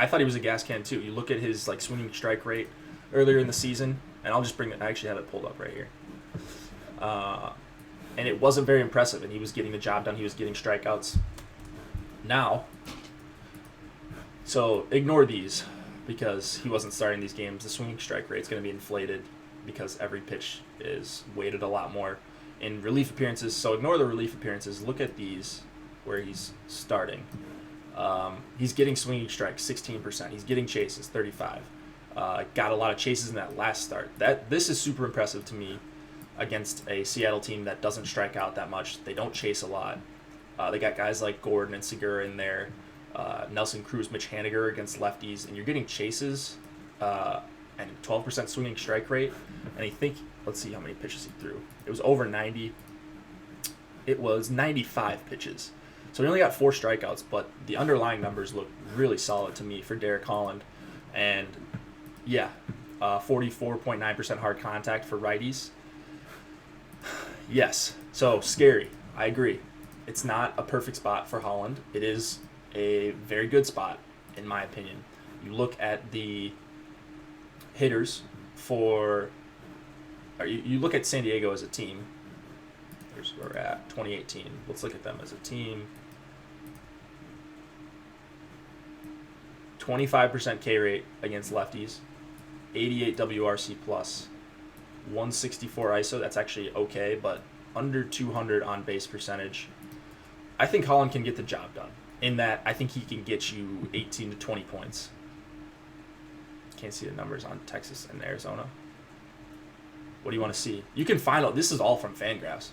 thought he was a gas can too. You look at his swinging strike rate earlier in the season, and I'll just bring it. I actually have it pulled up right here. And it wasn't very impressive, and he was getting the job done. He was getting strikeouts. Now, so ignore these because he wasn't starting these games. The swinging strike rate is going to be inflated because every pitch is weighted a lot more in relief appearances. So ignore the relief appearances. Look at these where he's starting. He's getting swinging strikes, 16%. He's getting chases, 35. Got a lot of chases in that last start. This is super impressive to me against a Seattle team that doesn't strike out that much. They don't chase a lot. They got guys like Gordon and Segura in there. Nelson Cruz, Mitch Haniger against lefties, and you're getting chases and 12% swinging strike rate. And let's see how many pitches he threw. It was over 90. It was 95 pitches. So he only got 4 strikeouts, but the underlying numbers look really solid to me for Derek Holland. And yeah, 44.9% hard contact for righties. Yes, so scary. I agree. It's not a perfect spot for Holland. It is a very good spot, in my opinion. You look at the hitters you look at San Diego as a team. Here's where we're at, 2018. Let's look at them as a team. 25% K rate against lefties, 88 WRC plus, 164 ISO. That's actually okay, but under 200 on base percentage. I think Holland can get the job done. In that, I think he can get you 18 to 20 points. Can't see the numbers on Texas and Arizona. What do you want to see? You can find out. This is all from FanGraphs.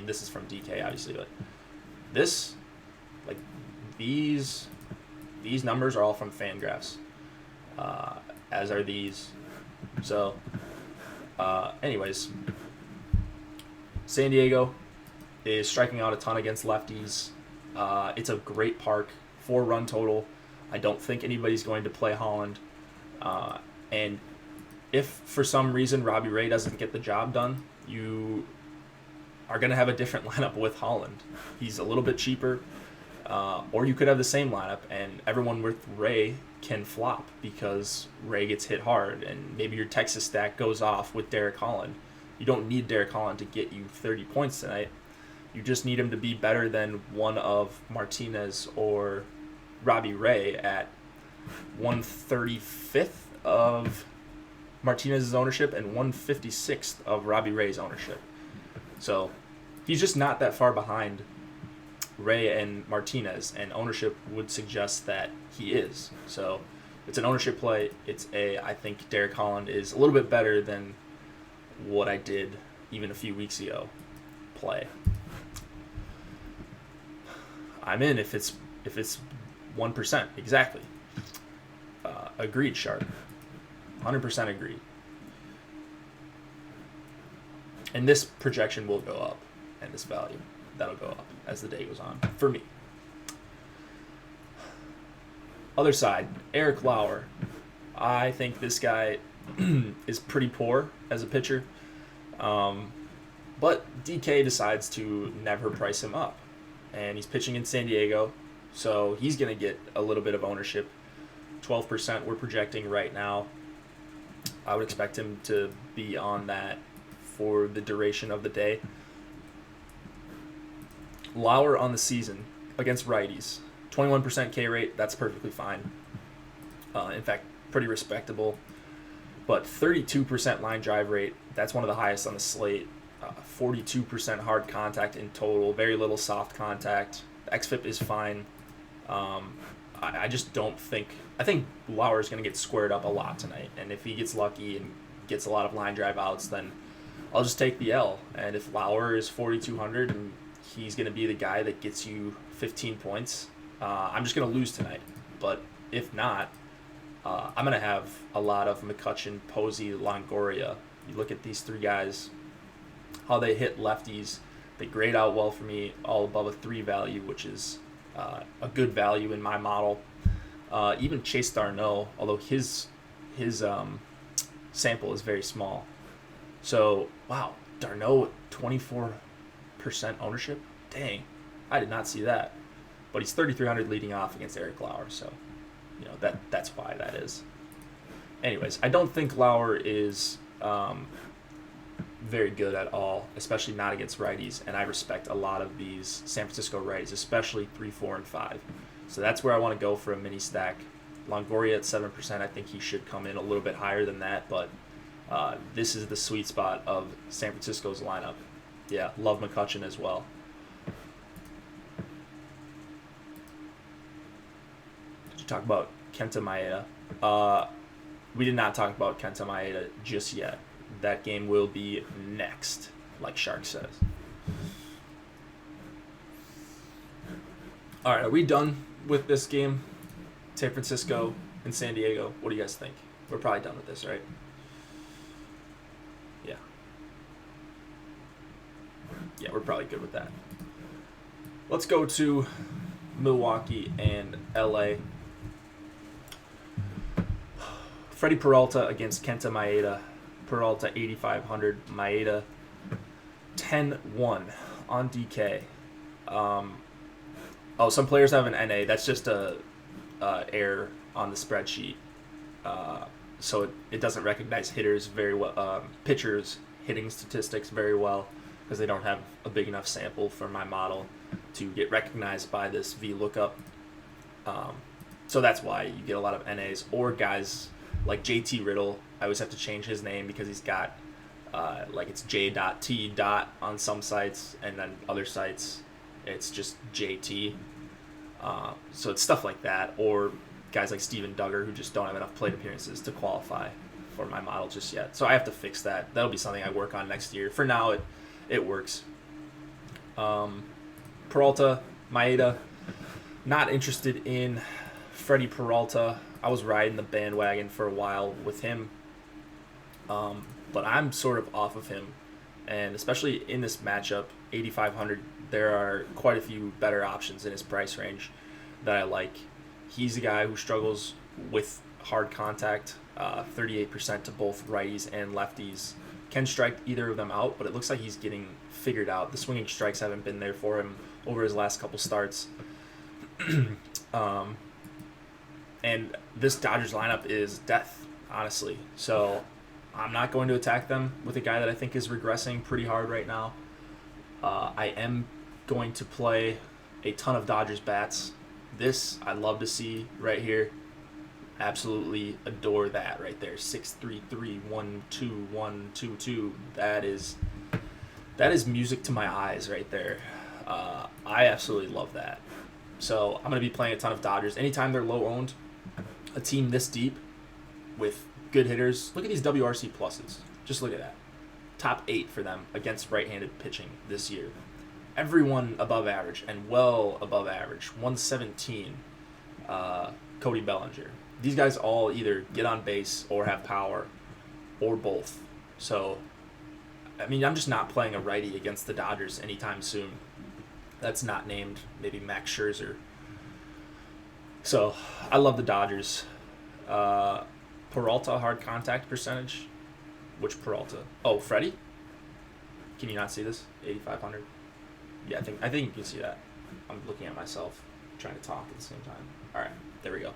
This is from DK, obviously, but these numbers are all from FanGraphs, as are these. So, anyways, San Diego is striking out a ton against lefties. It's a great park, 4-run total. I don't think anybody's going to play Holland. And if for some reason Robbie Ray doesn't get the job done, you are going to have a different lineup with Holland. He's a little bit cheaper. Or you could have the same lineup, and everyone with Ray can flop because Ray gets hit hard, and maybe your Texas stack goes off with Derek Holland. You don't need Derek Holland to get you 30 points tonight. You just need him to be better than one of Martinez or Robbie Ray at 135th of Martinez's ownership and 156th of Robbie Ray's ownership. So he's just not that far behind Ray and Martinez, and ownership would suggest that he is. So it's an ownership play. I think Derek Holland is a little bit better than what I did even a few weeks ago play. I'm in if it's 1%. Exactly. Agreed, Sharp. 100% agreed. And this projection will go up, and this value, that'll go up as the day goes on, for me. Other side, Eric Lauer. I think this guy is pretty poor as a pitcher. But DK decides to never price him up. And he's pitching in San Diego, so he's going to get a little bit of ownership. 12% we're projecting right now. I would expect him to be on that for the duration of the day. Lauer on the season against righties, 21% K rate, that's perfectly fine. In fact, pretty respectable. But 32% line drive rate, that's one of the highest on the slate. 42% hard contact in total, very little soft contact. XFIP is fine. I just don't think... I think Lauer is going to get squared up a lot tonight. And if he gets lucky and gets a lot of line drive outs, then I'll just take the L. And if Lauer is 4,200 and he's going to be the guy that gets you 15 points, I'm just going to lose tonight. But if not, I'm going to have a lot of McCutchen, Posey, Longoria. You look at these three guys, how they hit lefties. They grade out well for me, all above a 3 value, which is a good value in my model. Even Chase Darno, although his sample is very small. So, wow, Darno 24% ownership? Dang, I did not see that. But he's 3,300 leading off against Eric Lauer, so that's why that is. Anyways, I don't think Lauer is very good at all, especially not against righties, and I respect a lot of these San Francisco righties, especially 3, 4, and 5. So that's where I want to go for a mini stack. Longoria at 7%, I think he should come in a little bit higher than that, but this is the sweet spot of San Francisco's lineup. Yeah, love McCutchen as well. Did you talk about Kenta Maeda? We did not talk about Kenta Maeda just yet. That game will be next, like Shark says. All right, are we done with this game? San Francisco and San Diego. What do you guys think? We're probably done with this, right? Yeah. Yeah, we're probably good with that. Let's go to Milwaukee and LA. Freddie Peralta against Kenta Maeda. Peralta 8,500. Maeda 10-1 on DK. Some players have an NA. That's just a error on the spreadsheet. So it doesn't recognize hitters very well, pitchers hitting statistics very well, because they don't have a big enough sample for my model to get recognized by this VLOOKUP. So that's why you get a lot of NAs, or guys like JT Riddle. I always have to change his name because he's got it's J.T. on some sites, and then other sites it's just JT. So it's stuff like that, or guys like Steven Duggar who just don't have enough plate appearances to qualify for my model just yet. So I have to fix that. That'll be something I work on next year. For now, it works. Peralta, Maeda, not interested in Freddie Peralta. I was riding the bandwagon for a while with him, but I'm sort of off of him. And especially in this matchup, 8,500, there are quite a few better options in his price range that I like. He's a guy who struggles with hard contact, 38% to both righties and lefties. Can strike either of them out, but it looks like he's getting figured out. The swinging strikes haven't been there for him over his last couple starts. And this Dodgers lineup is death, honestly. So I'm not going to attack them with a guy that I think is regressing pretty hard right now. I am going to play a ton of Dodgers bats. This I love to see right here. Absolutely adore that right there. 6-3-3, 1-2, 1-2-2. That is music to my eyes right there. I absolutely love that. So I'm going to be playing a ton of Dodgers. Anytime they're low owned, a team this deep with good hitters. Look at these WRC pluses. Just look at that. Top 8 for them against right-handed pitching this year. Everyone above average and well above average. 117, Cody Bellinger. These guys all either get on base or have power or both. So, I mean, I'm just not playing a righty against the Dodgers anytime soon. That's not named maybe Max Scherzer. So, I love the Dodgers. Peralta hard contact percentage. Which Peralta? Oh, Freddie? Can you not see this? 8,500. Yeah, I think you can see that. I'm looking at myself, trying to talk at the same time. All right, there we go.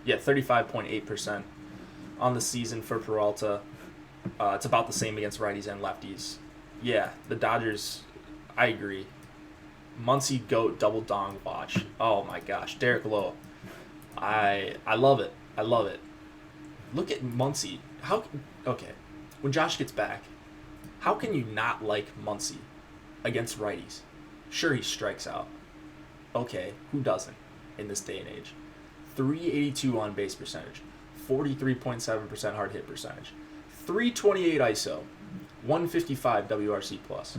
Yeah, 35.8% on the season for Peralta. It's about the same against righties and lefties. Yeah, the Dodgers, I agree. Muncy GOAT double dong watch. Oh my gosh, Derek Lowe. I love it. I love it. Look at Muncy. Okay, when Josh gets back, how can you not like Muncy against righties? Sure, he strikes out. Okay, who doesn't in this day and age? 382 on base percentage, 43.7% hard hit percentage, 328 ISO, 155 WRC plus.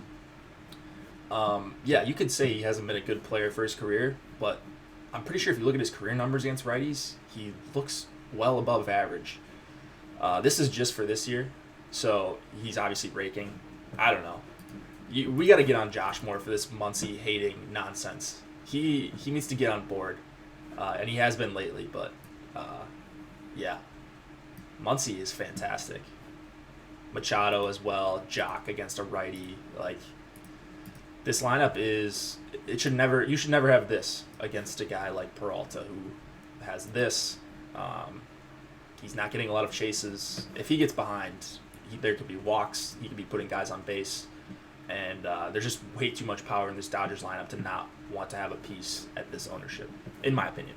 Yeah, you could say he hasn't been a good player for his career, but I'm pretty sure if you look at his career numbers against righties, he looks well above average. This is just for this year, so he's obviously raking. I don't know. We got to get on Josh more for this Muncy hating nonsense. He needs to get on board, and he has been lately. But yeah, Muncy is fantastic. Machado as well. Jock against a righty. Like, this lineup is. You should never have this against a guy like Peralta who has this. He's not getting a lot of chases. If he gets behind, there could be walks. He could be putting guys on base. And there's just way too much power in this Dodgers lineup to not want to have a piece at this ownership, in my opinion.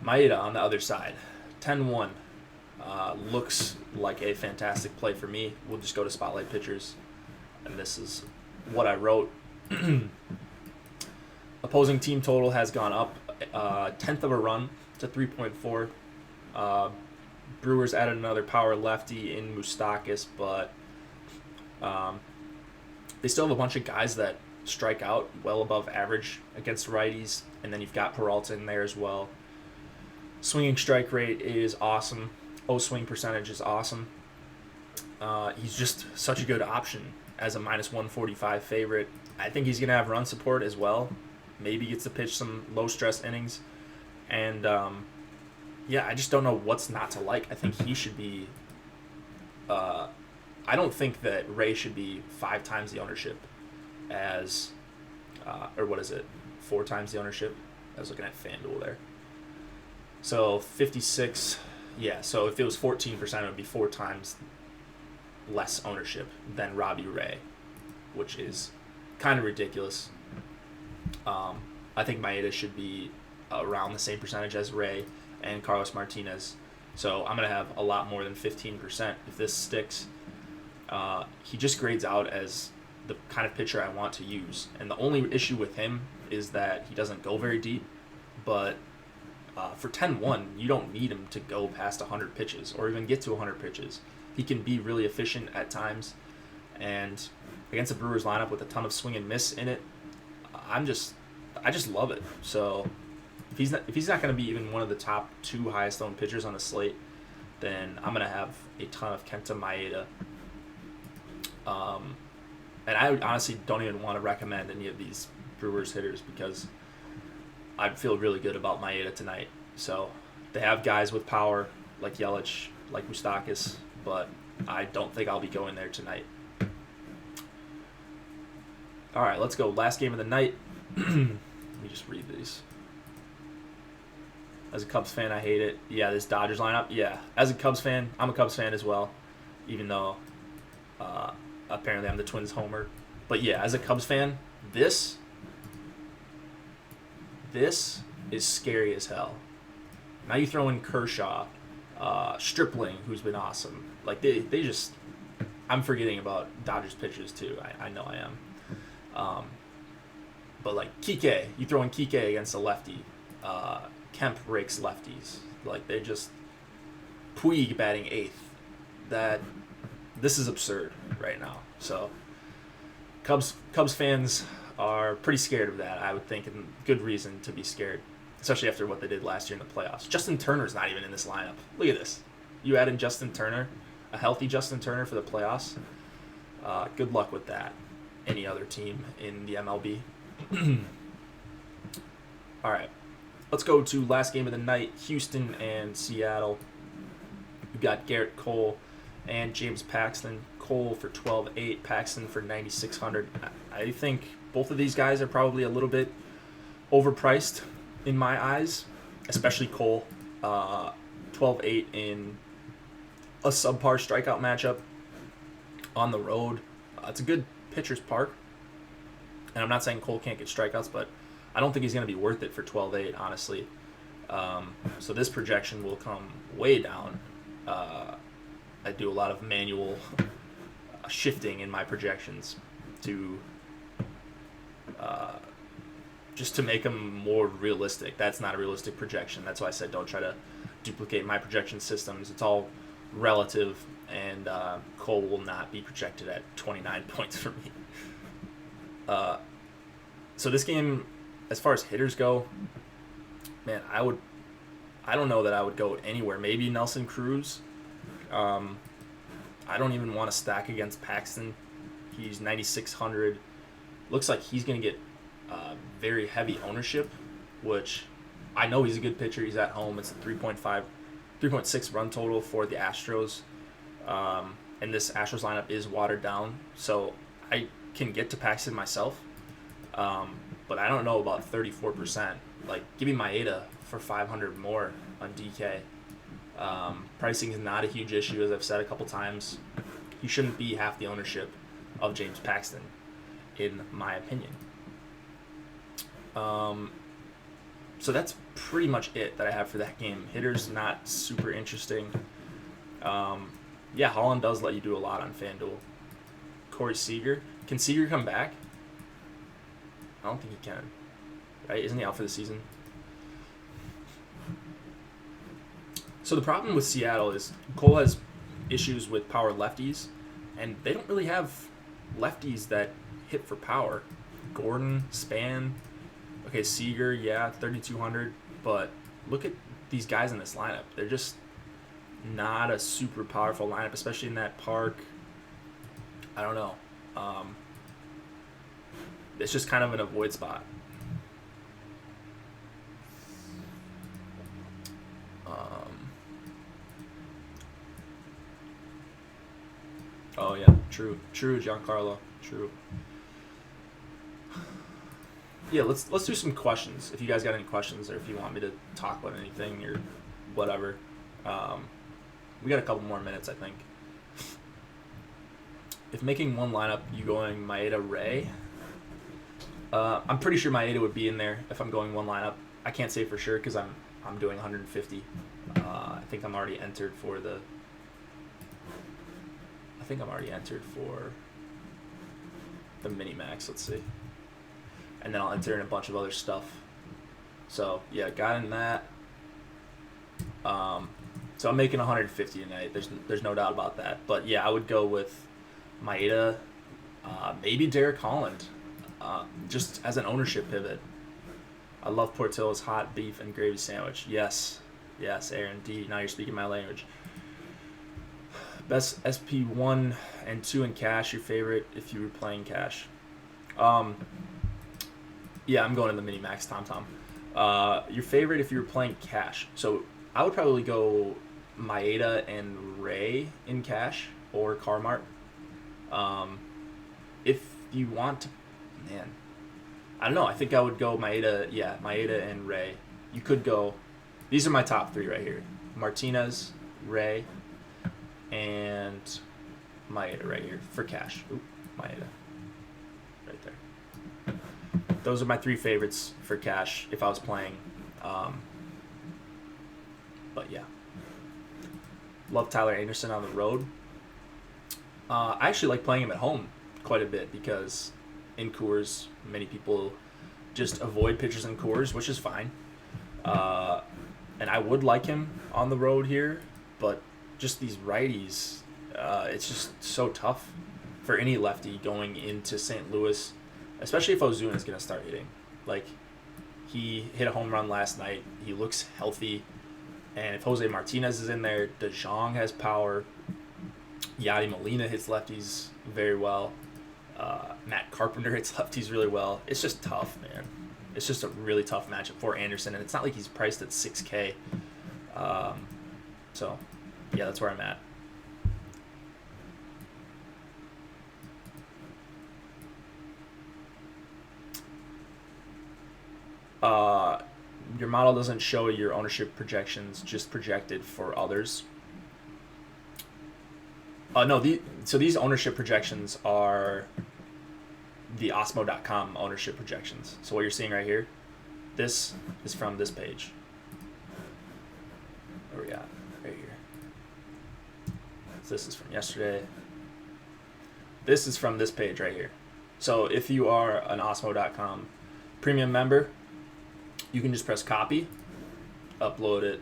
Maeda on the other side, 10-1. Looks like a fantastic play for me. We'll just go to Spotlight Pitchers. And this is what I wrote. Opposing team total has gone up 1/10 of a run to 3.4. Brewers added another power lefty in Moustakas, but they still have a bunch of guys that strike out well above average against righties, and then you've got Peralta in there as well. Swinging strike rate is awesome. O-swing percentage is awesome. He's just such a good option as a minus 145 favorite. I think he's going to have run support as well. Maybe gets to pitch some low-stress innings. And, I just don't know what's not to like. I think he should be... I don't think that Ray should be 5 times the ownership as... or what is it? 4 times the ownership? I was looking at FanDuel there. So 56... Yeah, so if it was 14%, it would be 4 times less ownership than Robbie Ray, which is kind of ridiculous. I think Maeda should be around the same percentage as Ray and Carlos Martinez. So I'm going to have a lot more than 15% if this sticks. He just grades out as the kind of pitcher I want to use. And the only issue with him is that he doesn't go very deep. But for 10-1, you don't need him to go past 100 pitches or even get to 100 pitches. He can be really efficient at times. And against the Brewers lineup with a ton of swing and miss in it, I just love it. So if he's not going to be even one of the top 2 highest owned pitchers on the slate, then I'm going to have a ton of Kenta Maeda. And I honestly don't even want to recommend any of these Brewers hitters because I feel really good about Maeda tonight. So they have guys with power like Yelich, like Moustakas, but I don't think I'll be going there tonight. All right, let's go. Last game of the night. Let me just read these. As a Cubs fan, I hate it. Yeah, this Dodgers lineup. Yeah, as a Cubs fan, I'm a Cubs fan as well, even though apparently I'm the Twins homer. But yeah, as a Cubs fan, this is scary as hell. Now you throw in Kershaw, Stripling, who's been awesome. Like they just, I'm forgetting about Dodgers pitchers too. I know I am. But like Kike, you throw in Kike against a lefty. Kemp rakes lefties. Like they just Puig batting 8th. This is absurd right now. So Cubs fans are pretty scared of that, I would think, and good reason to be scared, especially after what they did last year in the playoffs. Justin Turner's not even in this lineup. Look at this. You add in Justin Turner, a healthy Justin Turner for the playoffs. Good luck with that. Any other team in the MLB. All right. Let's go to last game of the night, Houston and Seattle. We've got Garrett Cole and James Paxton. Cole for 12.8, Paxton for 9,600. I think both of these guys are probably a little bit overpriced in my eyes, especially Cole. 12.8 in a subpar strikeout matchup on the road. It's a good pitcher's park. And I'm not saying Cole can't get strikeouts, but I don't think he's going to be worth it for 12.8, honestly. So this projection will come way down. I do a lot of manual shifting in my projections to just to make them more realistic. That's not a realistic projection. That's why I said don't try to duplicate my projection systems. It's all relative, and Cole will not be projected at 29 points for me. So this game, as far as hitters go, man, I don't know that I would go anywhere. Maybe Nelson Cruz. I don't even want to stack against Paxton. He's 9,600. Looks like he's going to get very heavy ownership, which I know he's a good pitcher. He's at home. It's a 3.6 run total for the Astros. And this Astros lineup is watered down, so I can get to Paxton myself. But I don't know about 34%. Like, give me Maeda for 500 more on DK. Pricing is not a huge issue, as I've said a couple times. He shouldn't be half the ownership of James Paxton, in my opinion. So that's pretty much it that I have for that game. Hitters, not super interesting. Holland does let you do a lot on FanDuel. Corey Seager. Can Seager come back? I don't think he can. Right? Isn't he out for the season? So the problem with Seattle is Cole has issues with power lefties, and they don't really have lefties that hit for power. Gordon, Span, okay, Seager, yeah, 3,200, but look at these guys in this lineup. They're just not a super powerful lineup, especially in that park. I don't know. It's just kind of an avoid spot. Oh yeah, true, Giancarlo, true. Yeah, let's do some questions. If you guys got any questions, or if you want me to talk about anything or whatever, we got a couple more minutes, I think. If making one lineup, you going Maeda Ray? I'm pretty sure Maeda would be in there if I'm going one lineup. I can't say for sure because I'm doing 150. I think I'm already entered for the. I think I'm already entered for the mini max. Let's see, and then I'll enter in a bunch of other stuff. So yeah, got in that. So I'm making 150 tonight. There's no doubt about that. But yeah, I would go with Maeda, maybe Derek Holland, just as an ownership pivot. I love Portillo's hot beef and gravy sandwich. Yes, Aaron D. Now you're speaking my language. Best SP 1 and 2 in cash. Your favorite if you were playing cash. Yeah, I'm going in the mini max. Tom. Your favorite if you were playing cash. So I would probably go Maeda and Ray in cash or Carmart. If you want to, man, I don't know. I think I would go Maeda. Yeah, Maeda and Ray. You could go. These are my top three right here: Martinez, Ray, and Maeda right here for cash. Oop, Maeda, right there. Those are my three favorites for cash if I was playing. But yeah, love Tyler Anderson on the road. I actually like playing him at home quite a bit because in Coors, many people just avoid pitchers in Coors, which is fine. And I would like him on the road here, but just these righties, it's just so tough for any lefty going into St. Louis, especially if Ozuna is going to start hitting. Like, he hit a home run last night. He looks healthy. And if Jose Martinez is in there, DeJong has power. Yadi Molina hits lefties very well. Matt Carpenter hits lefties really well. It's just tough, man. It's just a really tough matchup for Anderson, and it's not like he's priced at $6K. So, yeah, that's where I'm at. Your model doesn't show your ownership projections, just projected for others. No, these ownership projections are the Osmo.com ownership projections. So what you're seeing right here, this is from this page. Where we at? Right here. So this is from yesterday. This is from this page right here. So if you are an Osmo.com premium member, you can just press copy, upload it.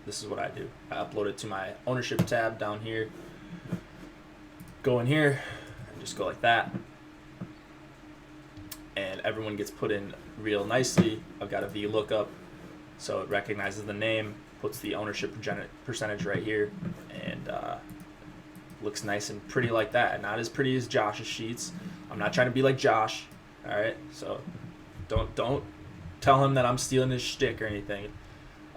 This is what I do. I upload it to my ownership tab down here. Go in here and just go like that. And everyone gets put in real nicely. I've got a VLOOKUP, so it recognizes the name, puts the ownership percentage right here, and looks nice and pretty like that. Not as pretty as Josh's sheets. I'm not trying to be like Josh, all right? So don't tell him that I'm stealing his shtick or anything.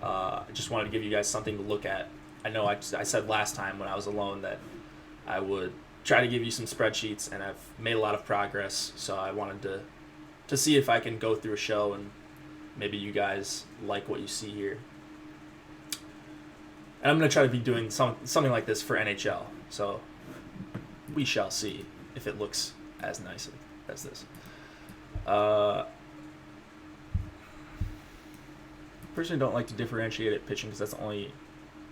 I just wanted to give you guys something to look at. I know I said last time when I was alone that I would try to give you some spreadsheets, and I've made a lot of progress, so I wanted to see if I can go through a show and maybe you guys like what you see here. And I'm going to try to be doing something like this for NHL, so we shall see if it looks as nice as this. Personally don't like to differentiate at pitching because that's the only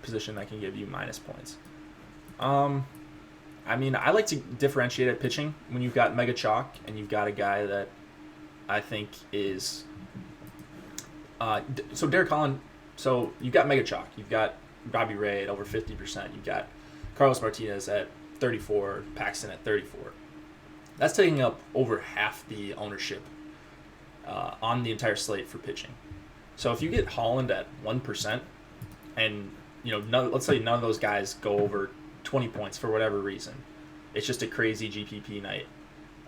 position that can give you minus points. I mean, I like to differentiate at pitching when you've got Mega Chalk and you've got a guy that I think is so Derek Holland. So you've got Mega Chalk, you've got Robbie Ray at over 50%, you've got Carlos Martinez at 34, Paxton at 34. That's taking up over half the ownership on the entire slate for pitching. So if you get Holland at 1%, and let's say none of those guys go over 20 points for whatever reason. It's just a crazy GPP night.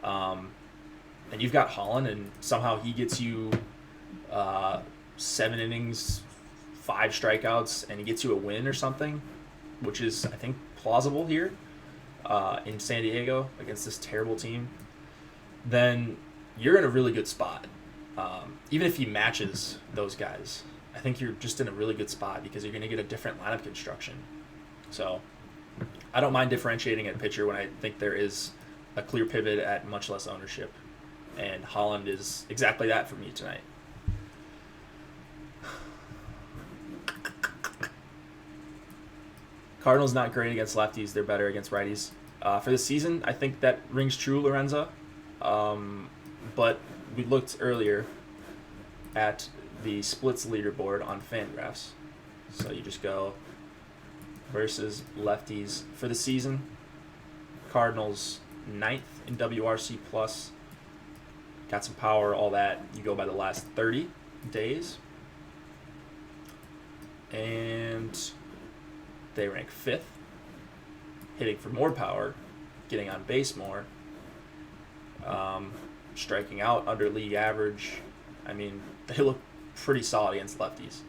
And you've got Holland, and somehow he gets you 7 innings, 5 strikeouts, and he gets you a win or something, which is, I think, plausible here in San Diego against this terrible team, then you're in a really good spot. Even if he matches those guys, I think you're just in a really good spot because you're going to get a different lineup construction. So I don't mind differentiating at pitcher when I think there is a clear pivot at much less ownership. And Holland is exactly that for me tonight. Cardinals not great against lefties. They're better against righties. For the season, I think that rings true, Lorenza. But we looked earlier at the splits leaderboard on FanGraphs. So you just go versus lefties for the season. Cardinals 9th in WRC plus. Got some power, all that. You go by the last 30 days. And they rank 5th. Hitting for more power. Getting on base more. Striking out under league average. I mean, they look pretty solid against lefties.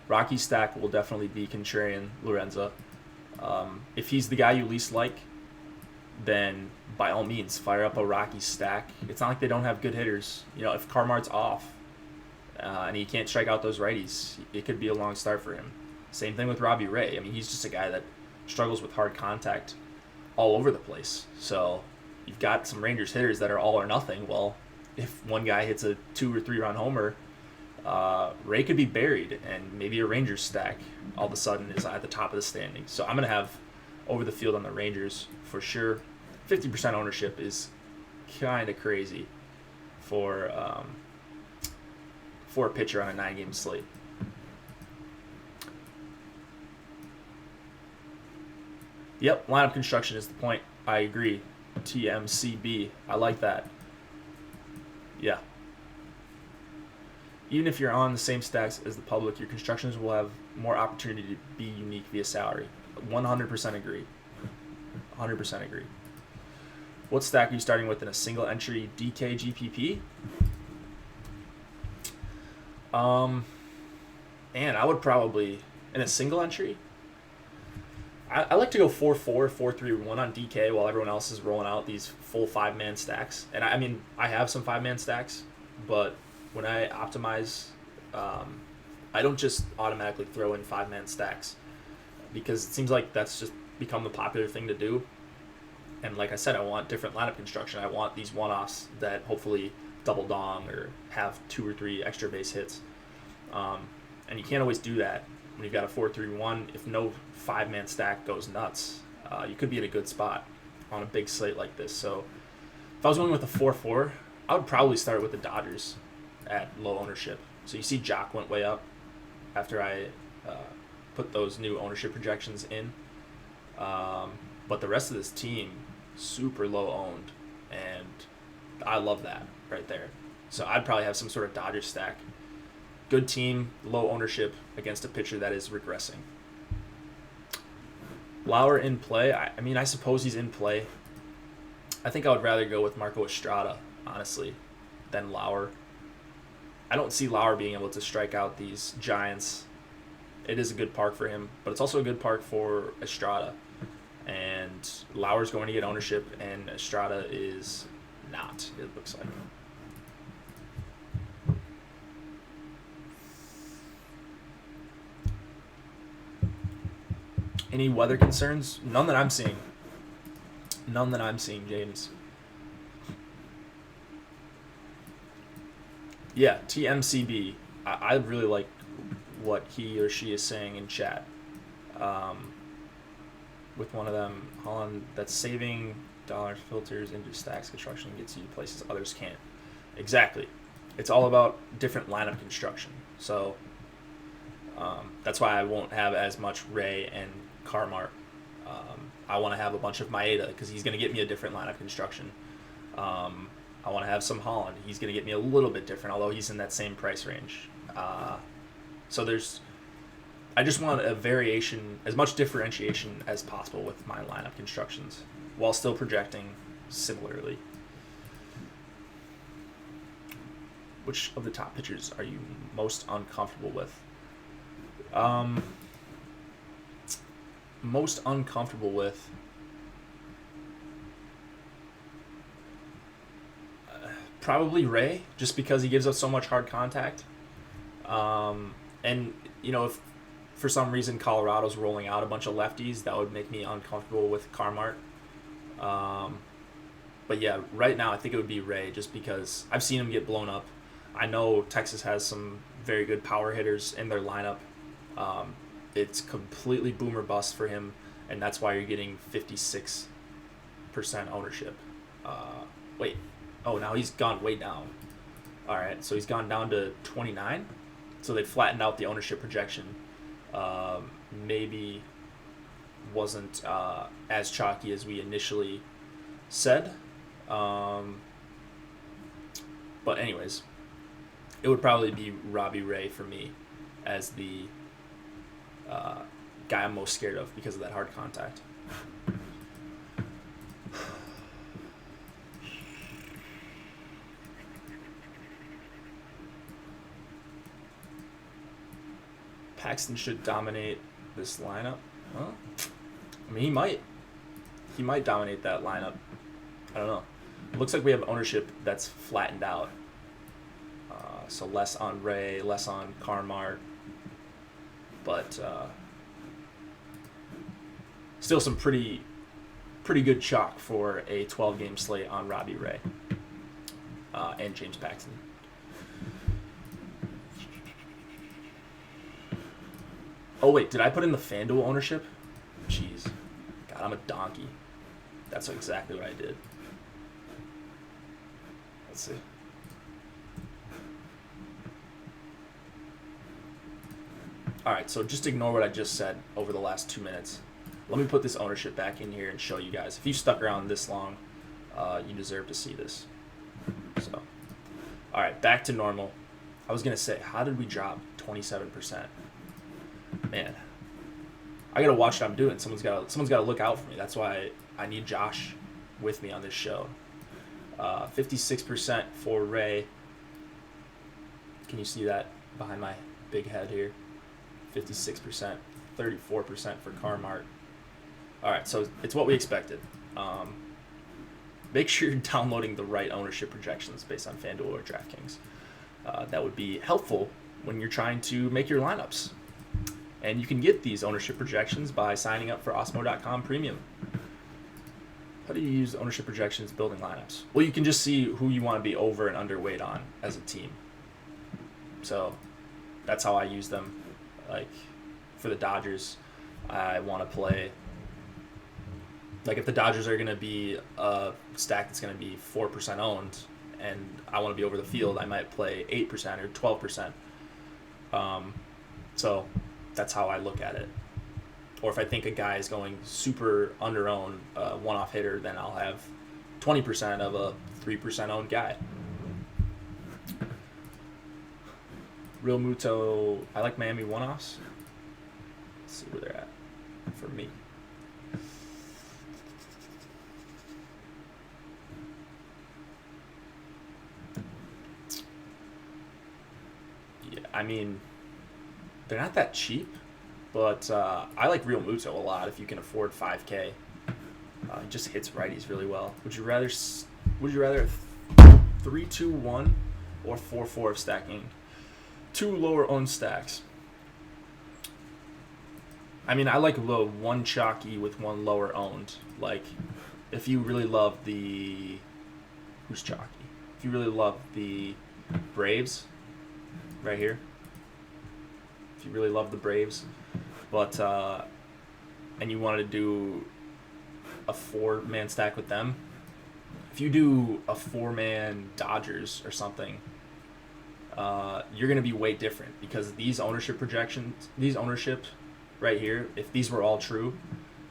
Rocky Stack will definitely be contrarian, Lorenza. If he's the guy you least like, then by all means, fire up a Rocky Stack. It's not like they don't have good hitters. If Carmart's off and he can't strike out those righties, it could be a long start for him. Same thing with Robbie Ray. I mean, he's just a guy that struggles with hard contact all over the place. So you've got some Rangers hitters that are all or nothing. Well, if one guy hits a 2 or 3 run homer, Ray could be buried, and maybe a Rangers stack all of a sudden is at the top of the standings. So I'm going to have over the field on the Rangers for sure. 50% ownership is kind of crazy for a pitcher on a 9-game slate. Yep, lineup construction is the point. I agree. TMCB. I like that. Yeah. Even if you're on the same stacks as the public, your constructions will have more opportunity to be unique via salary. 100% agree. 100% agree. What stack are you starting with in a single entry DK GPP? And I would probably, in a single entry, I like to go 4-4, 4-3-1 on DK while everyone else is rolling out these full 5-man stacks. And I mean, I have some 5-man stacks, but when I optimize, I don't just automatically throw in 5-man stacks because it seems like that's just become the popular thing to do. And like I said, I want different lineup construction. I want these one-offs that hopefully double dong or have 2 or 3 extra base hits. And you can't always do that when you've got a 4-3-1. If no 5-man stack goes nuts, you could be in a good spot on a big slate like this. So if I was going with a 4-4, I would probably start with the Dodgers at low ownership. So you see Jock went way up after I put those new ownership projections in. But the rest of this team, super low owned. And I love that right there. So I'd probably have some sort of Dodgers stack. Good team, low ownership against a pitcher that is regressing. Lauer in play. I mean, I suppose he's in play. I think I would rather go with Marco Estrada, honestly, than Lauer. I don't see Lauer being able to strike out these Giants. It is a good park for him, but it's also a good park for Estrada. And Lauer's going to get ownership, and Estrada is not, it looks like. Any weather concerns? None that I'm seeing. None that I'm seeing, James. Yeah, TMCB. I really like what he or she is saying in chat. With one of them, Holland, that's saving dollars filters into stacks construction and gets you places others can't. Exactly. It's all about different lineup construction. So that's why I won't have as much Ray and Carmart. I want to have a bunch of Maeda because he's going to get me a different lineup construction. I want to have some Holland. He's going to get me a little bit different, although he's in that same price range. So I just want a variation, as much differentiation as possible with my lineup constructions, while still projecting similarly. Which of the top pitchers are you most uncomfortable with? Most uncomfortable with? Probably Ray, just because he gives us so much hard contact. And, if for some reason Colorado's rolling out a bunch of lefties, that would make me uncomfortable with Carmart. But yeah, right now I think it would be Ray, just because I've seen him get blown up. I know Texas has some very good power hitters in their lineup. It's completely boom or bust for him, and that's why you're getting 56% ownership. Now he's gone way down. All right, so he's gone down to 29. So they flattened out the ownership projection. Maybe wasn't as chalky as we initially said. But anyways, it would probably be Robbie Ray for me as the guy I'm most scared of because of that hard contact. Paxton should dominate this lineup. Huh? I mean, he might. He might dominate that lineup. I don't know. It looks like we have ownership that's flattened out. So less on Ray, less on Carmart. But still some pretty good chalk for a 12-game slate on Robbie Ray and James Paxton. Oh, wait, did I put in the FanDuel ownership? Jeez. God, I'm a donkey. That's exactly what I did. Let's see. All right, so just ignore what I just said over the last 2 minutes. Let me put this ownership back in here and show you guys. If you stuck around this long, you deserve to see this. So, all right, back to normal. I was going to say, how did we drop 27%? Man, I got to watch what I'm doing. Someone's got to look out for me. That's why I need Josh with me on this show. 56% for Ray. Can you see that behind my big head here? 56%, 34% for Carmart. All right, so it's what we expected. Make sure you're downloading the right ownership projections based on FanDuel or DraftKings. That would be helpful when you're trying to make your lineups. And you can get these ownership projections by signing up for Osmo.com Premium. How do you use ownership projections building lineups? Well, you can just see who you want to be over and underweight on as a team. So that's how I use them. Like for the Dodgers, I want to play. Like if the Dodgers are going to be a stack that's going to be 4% owned, and I want to be over the field, I might play 8% or 12%. So that's how I look at it. Or if I think a guy is going super under-owned, one-off hitter, then I'll have 20% of a 3% owned guy. Real Muto, I like Miami one-offs. Let's see where they're at for me. Yeah, I mean, they're not that cheap, but I like Real Muto a lot if you can afford $5K. He just hits righties really well. Would you rather 3-2-1 or 4-4 of stacking 2 lower owned stacks? I mean, I like the 1 chalky with 1 lower owned. Like, if you really love the... Who's chalky? If you really love the Braves, right here. If you really love the Braves, but and you wanted to do a 4-man stack with them, if you do a 4-man Dodgers or something, you're going to be way different because these ownership projections, these ownership right here, if these were all true,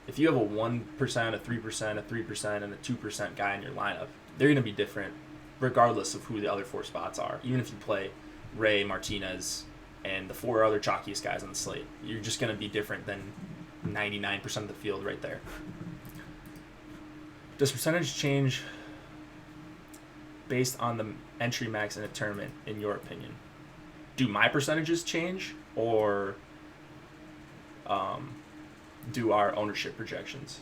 if you have a 1%, a 3%, a 3%, and a 2% guy in your lineup, they're going to be different regardless of who the other 4 spots are. Even if you play Ray, Martinez, and the 4 other chalkiest guys on the slate, you're just going to be different than 99% of the field right there. Does percentage change based on the entry max in a tournament, in your opinion? Do my percentages change, or do our ownership projections?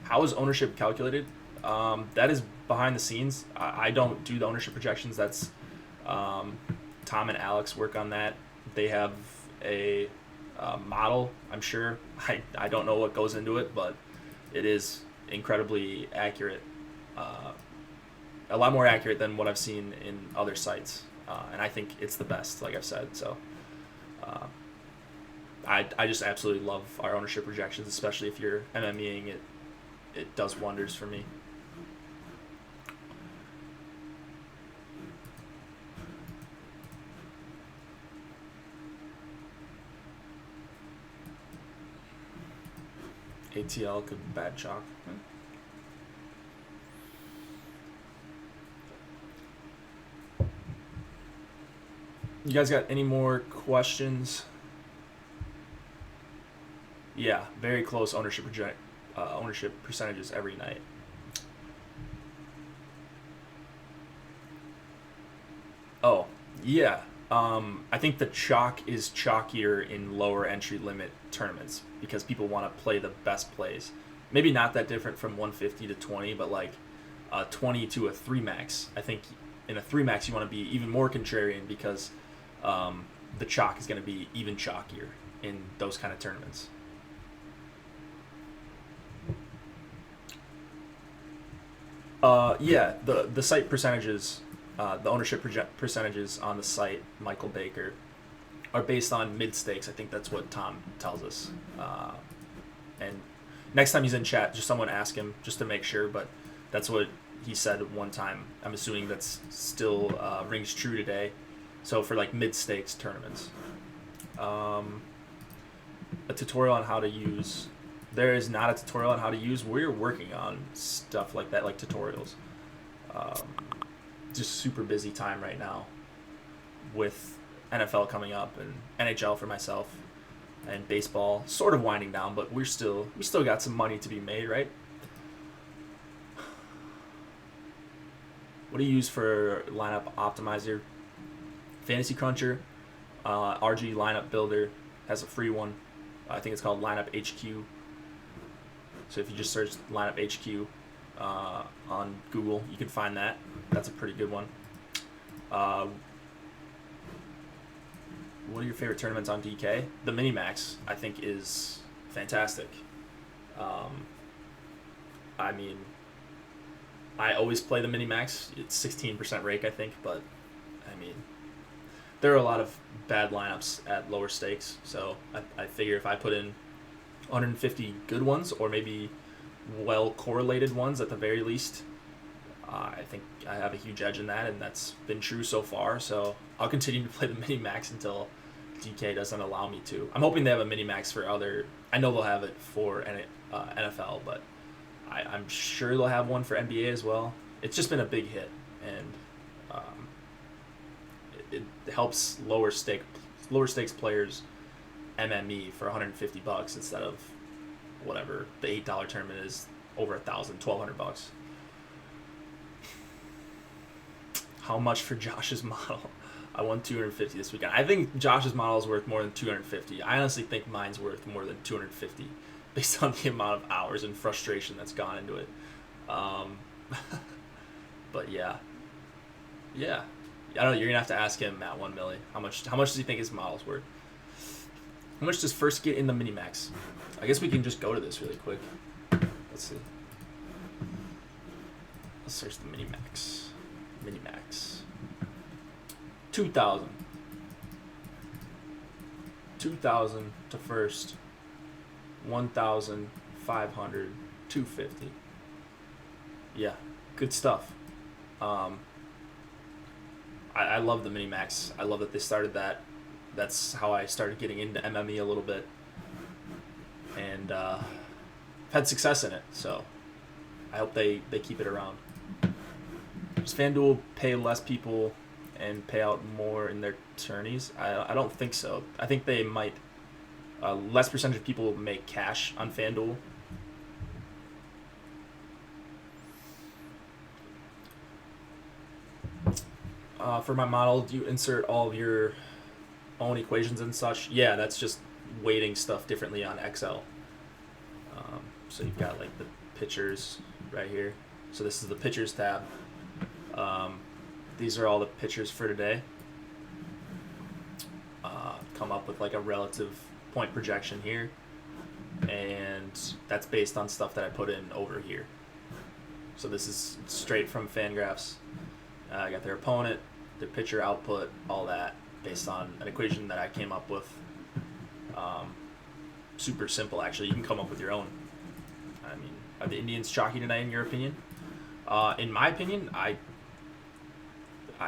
How is ownership calculated? That is behind the scenes. I don't do the ownership projections. That's Tom and Alex work on that. They have a model, I'm sure. I don't know what goes into it, but it is incredibly accurate. A lot more accurate than what I've seen in other sites. And I think it's the best, like I've said. So I just absolutely love our ownership projections, especially if you're MMEing it. It does wonders for me. ATL could be bad chalk. You guys got any more questions? Yeah, very close ownership percentages every night. Oh, yeah. I think the chalk is chalkier in lower entry limit tournaments because people want to play the best plays. Maybe not that different from 150 to 20, but like 20 to a 3 max. I think in a 3 max you want to be even more contrarian because the chalk is going to be even chalkier in those kind of tournaments. Yeah, the site percentages, the ownership percentages on the site, Michael Baker, are based on mid stakes. I think that's what Tom tells us. And next time he's in chat, just someone ask him just to make sure. But that's what he said one time. I'm assuming that's still rings true today. So for like mid stakes tournaments, a tutorial on how to use. There is not a tutorial on how to use. We're working on stuff like that, like tutorials. Just super busy time right now with NFL coming up and NHL for myself and baseball sort of winding down, but we still got some money to be made, right? What do you use for lineup optimizer? Fantasy Cruncher, RG Lineup Builder has a free one. I think it's called Lineup HQ. So if you just search Lineup HQ on Google, you can find that. That's a pretty good one. What are your favorite tournaments on DK? The Minimax, I think, is fantastic. I mean, I always play the Minimax. It's 16% rake, I think, but I mean, there are a lot of bad lineups at lower stakes, so I figure if I put in 150 good ones, or maybe well correlated ones at the very least, I think I have a huge edge in that, and that's been true so far. So I'll continue to play the mini max until DK doesn't allow me to. I'm hoping they have a mini max for other. I know they'll have it for NFL, but I'm sure they'll have one for NBA as well. It's just been a big hit, and it helps lower stakes players MME for $150 instead of whatever the $8 tournament is, over $1,200. How much for Josh's model? I won $250 this weekend. I think Josh's model is worth more than $250. I honestly think mine's worth more than $250 based on the amount of hours and frustration that's gone into it. But yeah. I don't know. You're gonna have to ask him, Matt 1 milli. How much does he think his model's worth? How much does first get in the Minimax? I guess we can just go to this really quick. Let's see. Let's search the Minimax. Minimax. 2,000. 2,000 to first. 1,500. 250. Yeah, good stuff. I love the Minimax. I love that they started that. That's how I started getting into MME a little bit, and had success in it. So I hope they keep it around. Does FanDuel pay less people and pay out more in their tourneys? I don't think so. I think they might. Less percentage of people make cash on FanDuel. For my model, do you insert all of your own equations and such? Yeah, that's just weighting stuff differently on Excel. So you've got like the pitchers right here. So this is the pitchers tab. These are all the pitchers for today. Come up with like a relative point projection here, and that's based on stuff that I put in over here. So this is straight from FanGraphs. I got their opponent, their pitcher output, all that based on an equation that I came up with. Super simple, actually. You can come up with your own. I mean, are the Indians chalky tonight in your opinion? In my opinion, I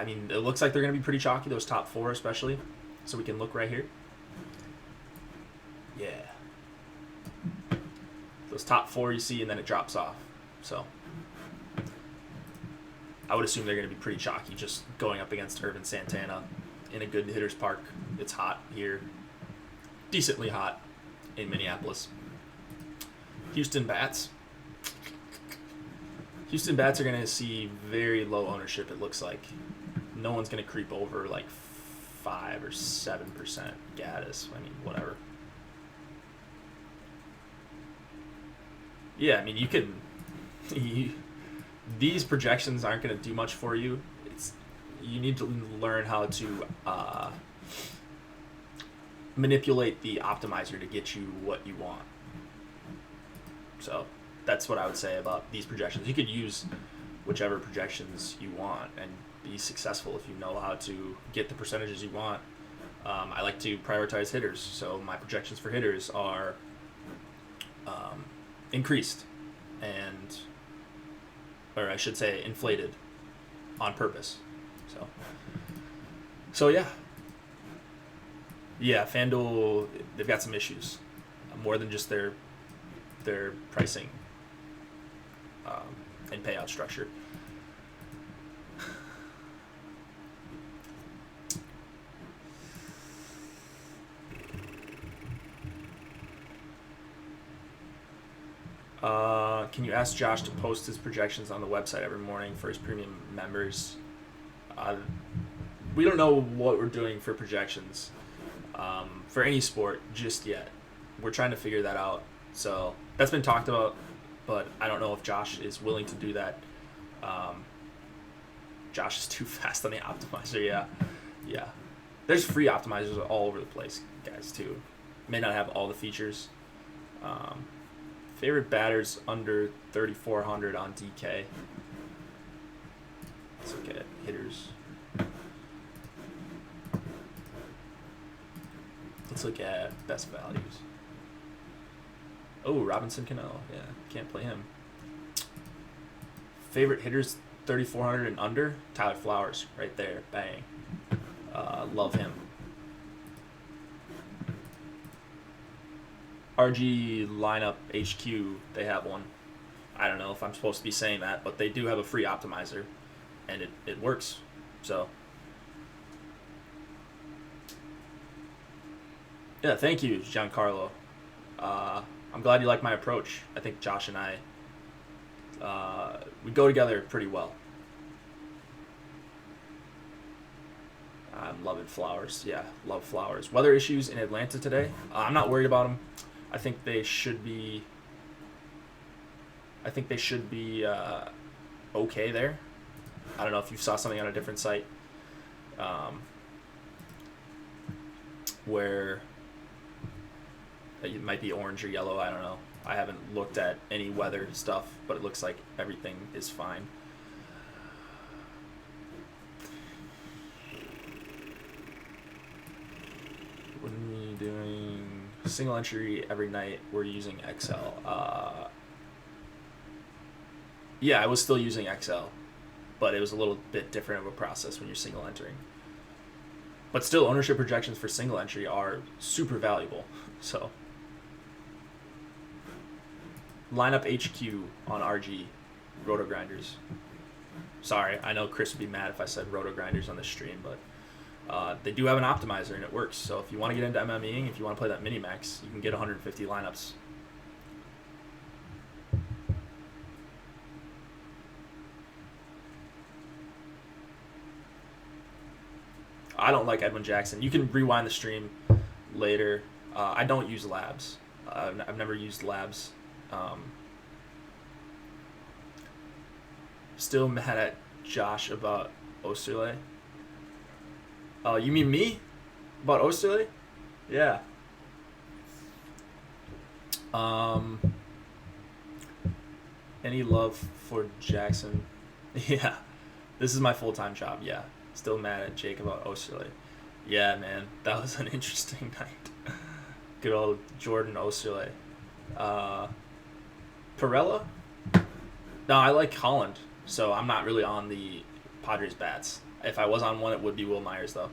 mean, it looks like they're going to be pretty chalky, those top 4 especially. So we can look right here. Yeah. Those top 4 you see, and then it drops off. So I would assume they're going to be pretty chalky, just going up against Irvin Santana in a good hitter's park. It's hot here. Decently hot in Minneapolis. Houston bats. Houston bats are going to see very low ownership, it looks like. No one's going to creep over like 5 or 7% Gaddis. I mean, whatever. Yeah, I mean, you can... these projections aren't going to do much for you. You need to learn how to manipulate the optimizer to get you what you want. So that's what I would say about these projections. You could use whichever projections you want and be successful if you know how to get the percentages you want. I like to prioritize hitters, so my projections for hitters are increased or I should say inflated on purpose. So yeah, FanDuel, they've got some issues, more than just their pricing and payout structure. Can you ask Josh to post his projections on the website every morning for his premium members? We don't know what we're doing for projections for any sport just yet. We're trying to figure that out. So that's been talked about, but I don't know if Josh is willing to do that. Josh is too fast on the optimizer. Yeah. There's free optimizers all over the place, guys, too. May not have all the features. Favorite batters under 3,400 on DK. Let's look at hitters. Let's look at best values. Oh, Robinson Cano. Yeah, can't play him. Favorite hitters 3,400 and under. Tyler Flowers, right there. Bang. Love him. RG lineup HQ, they have one. I don't know if I'm supposed to be saying that, but they do have a free optimizer, and it works. So, yeah, thank you, Giancarlo. I'm glad you like my approach. I think Josh and I, we go together pretty well. I'm loving Flowers. Yeah, love Flowers. Weather issues in Atlanta today. I'm not worried about them. I think they should be okay there. I don't know if you saw something on a different site where it might be orange or yellow. I don't know. I haven't looked at any weather stuff, but it looks like everything is fine. When we doing single entry every night, we're using Excel. Yeah, I was still using Excel, but it was a little bit different of a process when you're single entering. But still, ownership projections for single entry are super valuable. So, lineup HQ on RG, Roto Grinders. Sorry, I know Chris would be mad if I said roto grinders on the stream, but they do have an optimizer and it works. So if you want to get into MMEing, if you want to play that mini max, you can get 150 lineups. I don't like Edwin Jackson. You can rewind the stream later. I don't use labs. I've never used labs. Still mad at Josh about Osterley. You mean me? About Osterley? Yeah. Any love for Jackson? Yeah. This is my full-time job, yeah. Still mad at Jake about Osterley. Yeah, man. That was an interesting night. Good old Jordan Osterley. Perella? No, I like Holland, so I'm not really on the Padres bats. If I was on one, it would be Will Myers, though.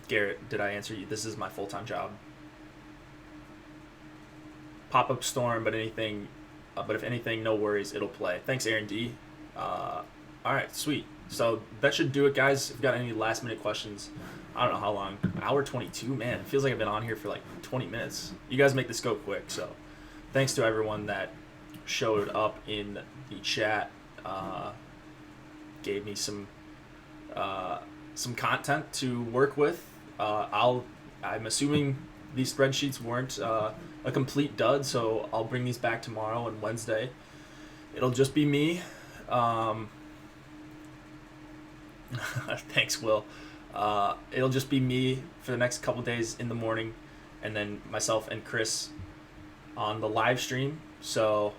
Garrett, did I answer you? This is my full-time job. Pop-up storm, but if anything, no worries, it'll play. Thanks, Aaron D. All right, sweet. So that should do it, guys. If you've got any last-minute questions, I don't know how long. Hour 22, man. It feels like I've been on here for like 20 minutes. You guys make this go quick, so thanks to everyone that showed up in the chat, gave me some content to work with. I'm assuming these spreadsheets weren't a complete dud, so I'll bring these back tomorrow and Wednesday. It'll just be me. Thanks, Will. It'll just be me for the next couple days in the morning, and then myself and Chris on the live stream. So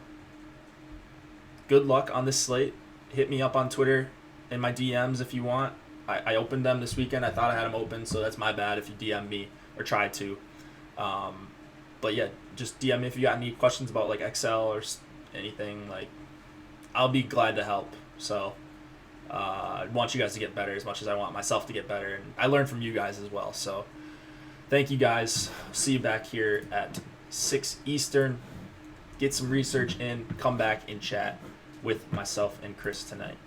good luck on this slate. Hit me up on Twitter in my DMs if you want. I opened them this weekend. I thought I had them open, so that's my bad if you DM me or try to. But yeah, just DM me if you got any questions about like Excel or anything. Like, I'll be glad to help. So I want you guys to get better as much as I want myself to get better, and I learn from you guys as well. So thank you guys. See you back here at 6 Eastern. Get some research in. Come back and chat with myself and Chris tonight.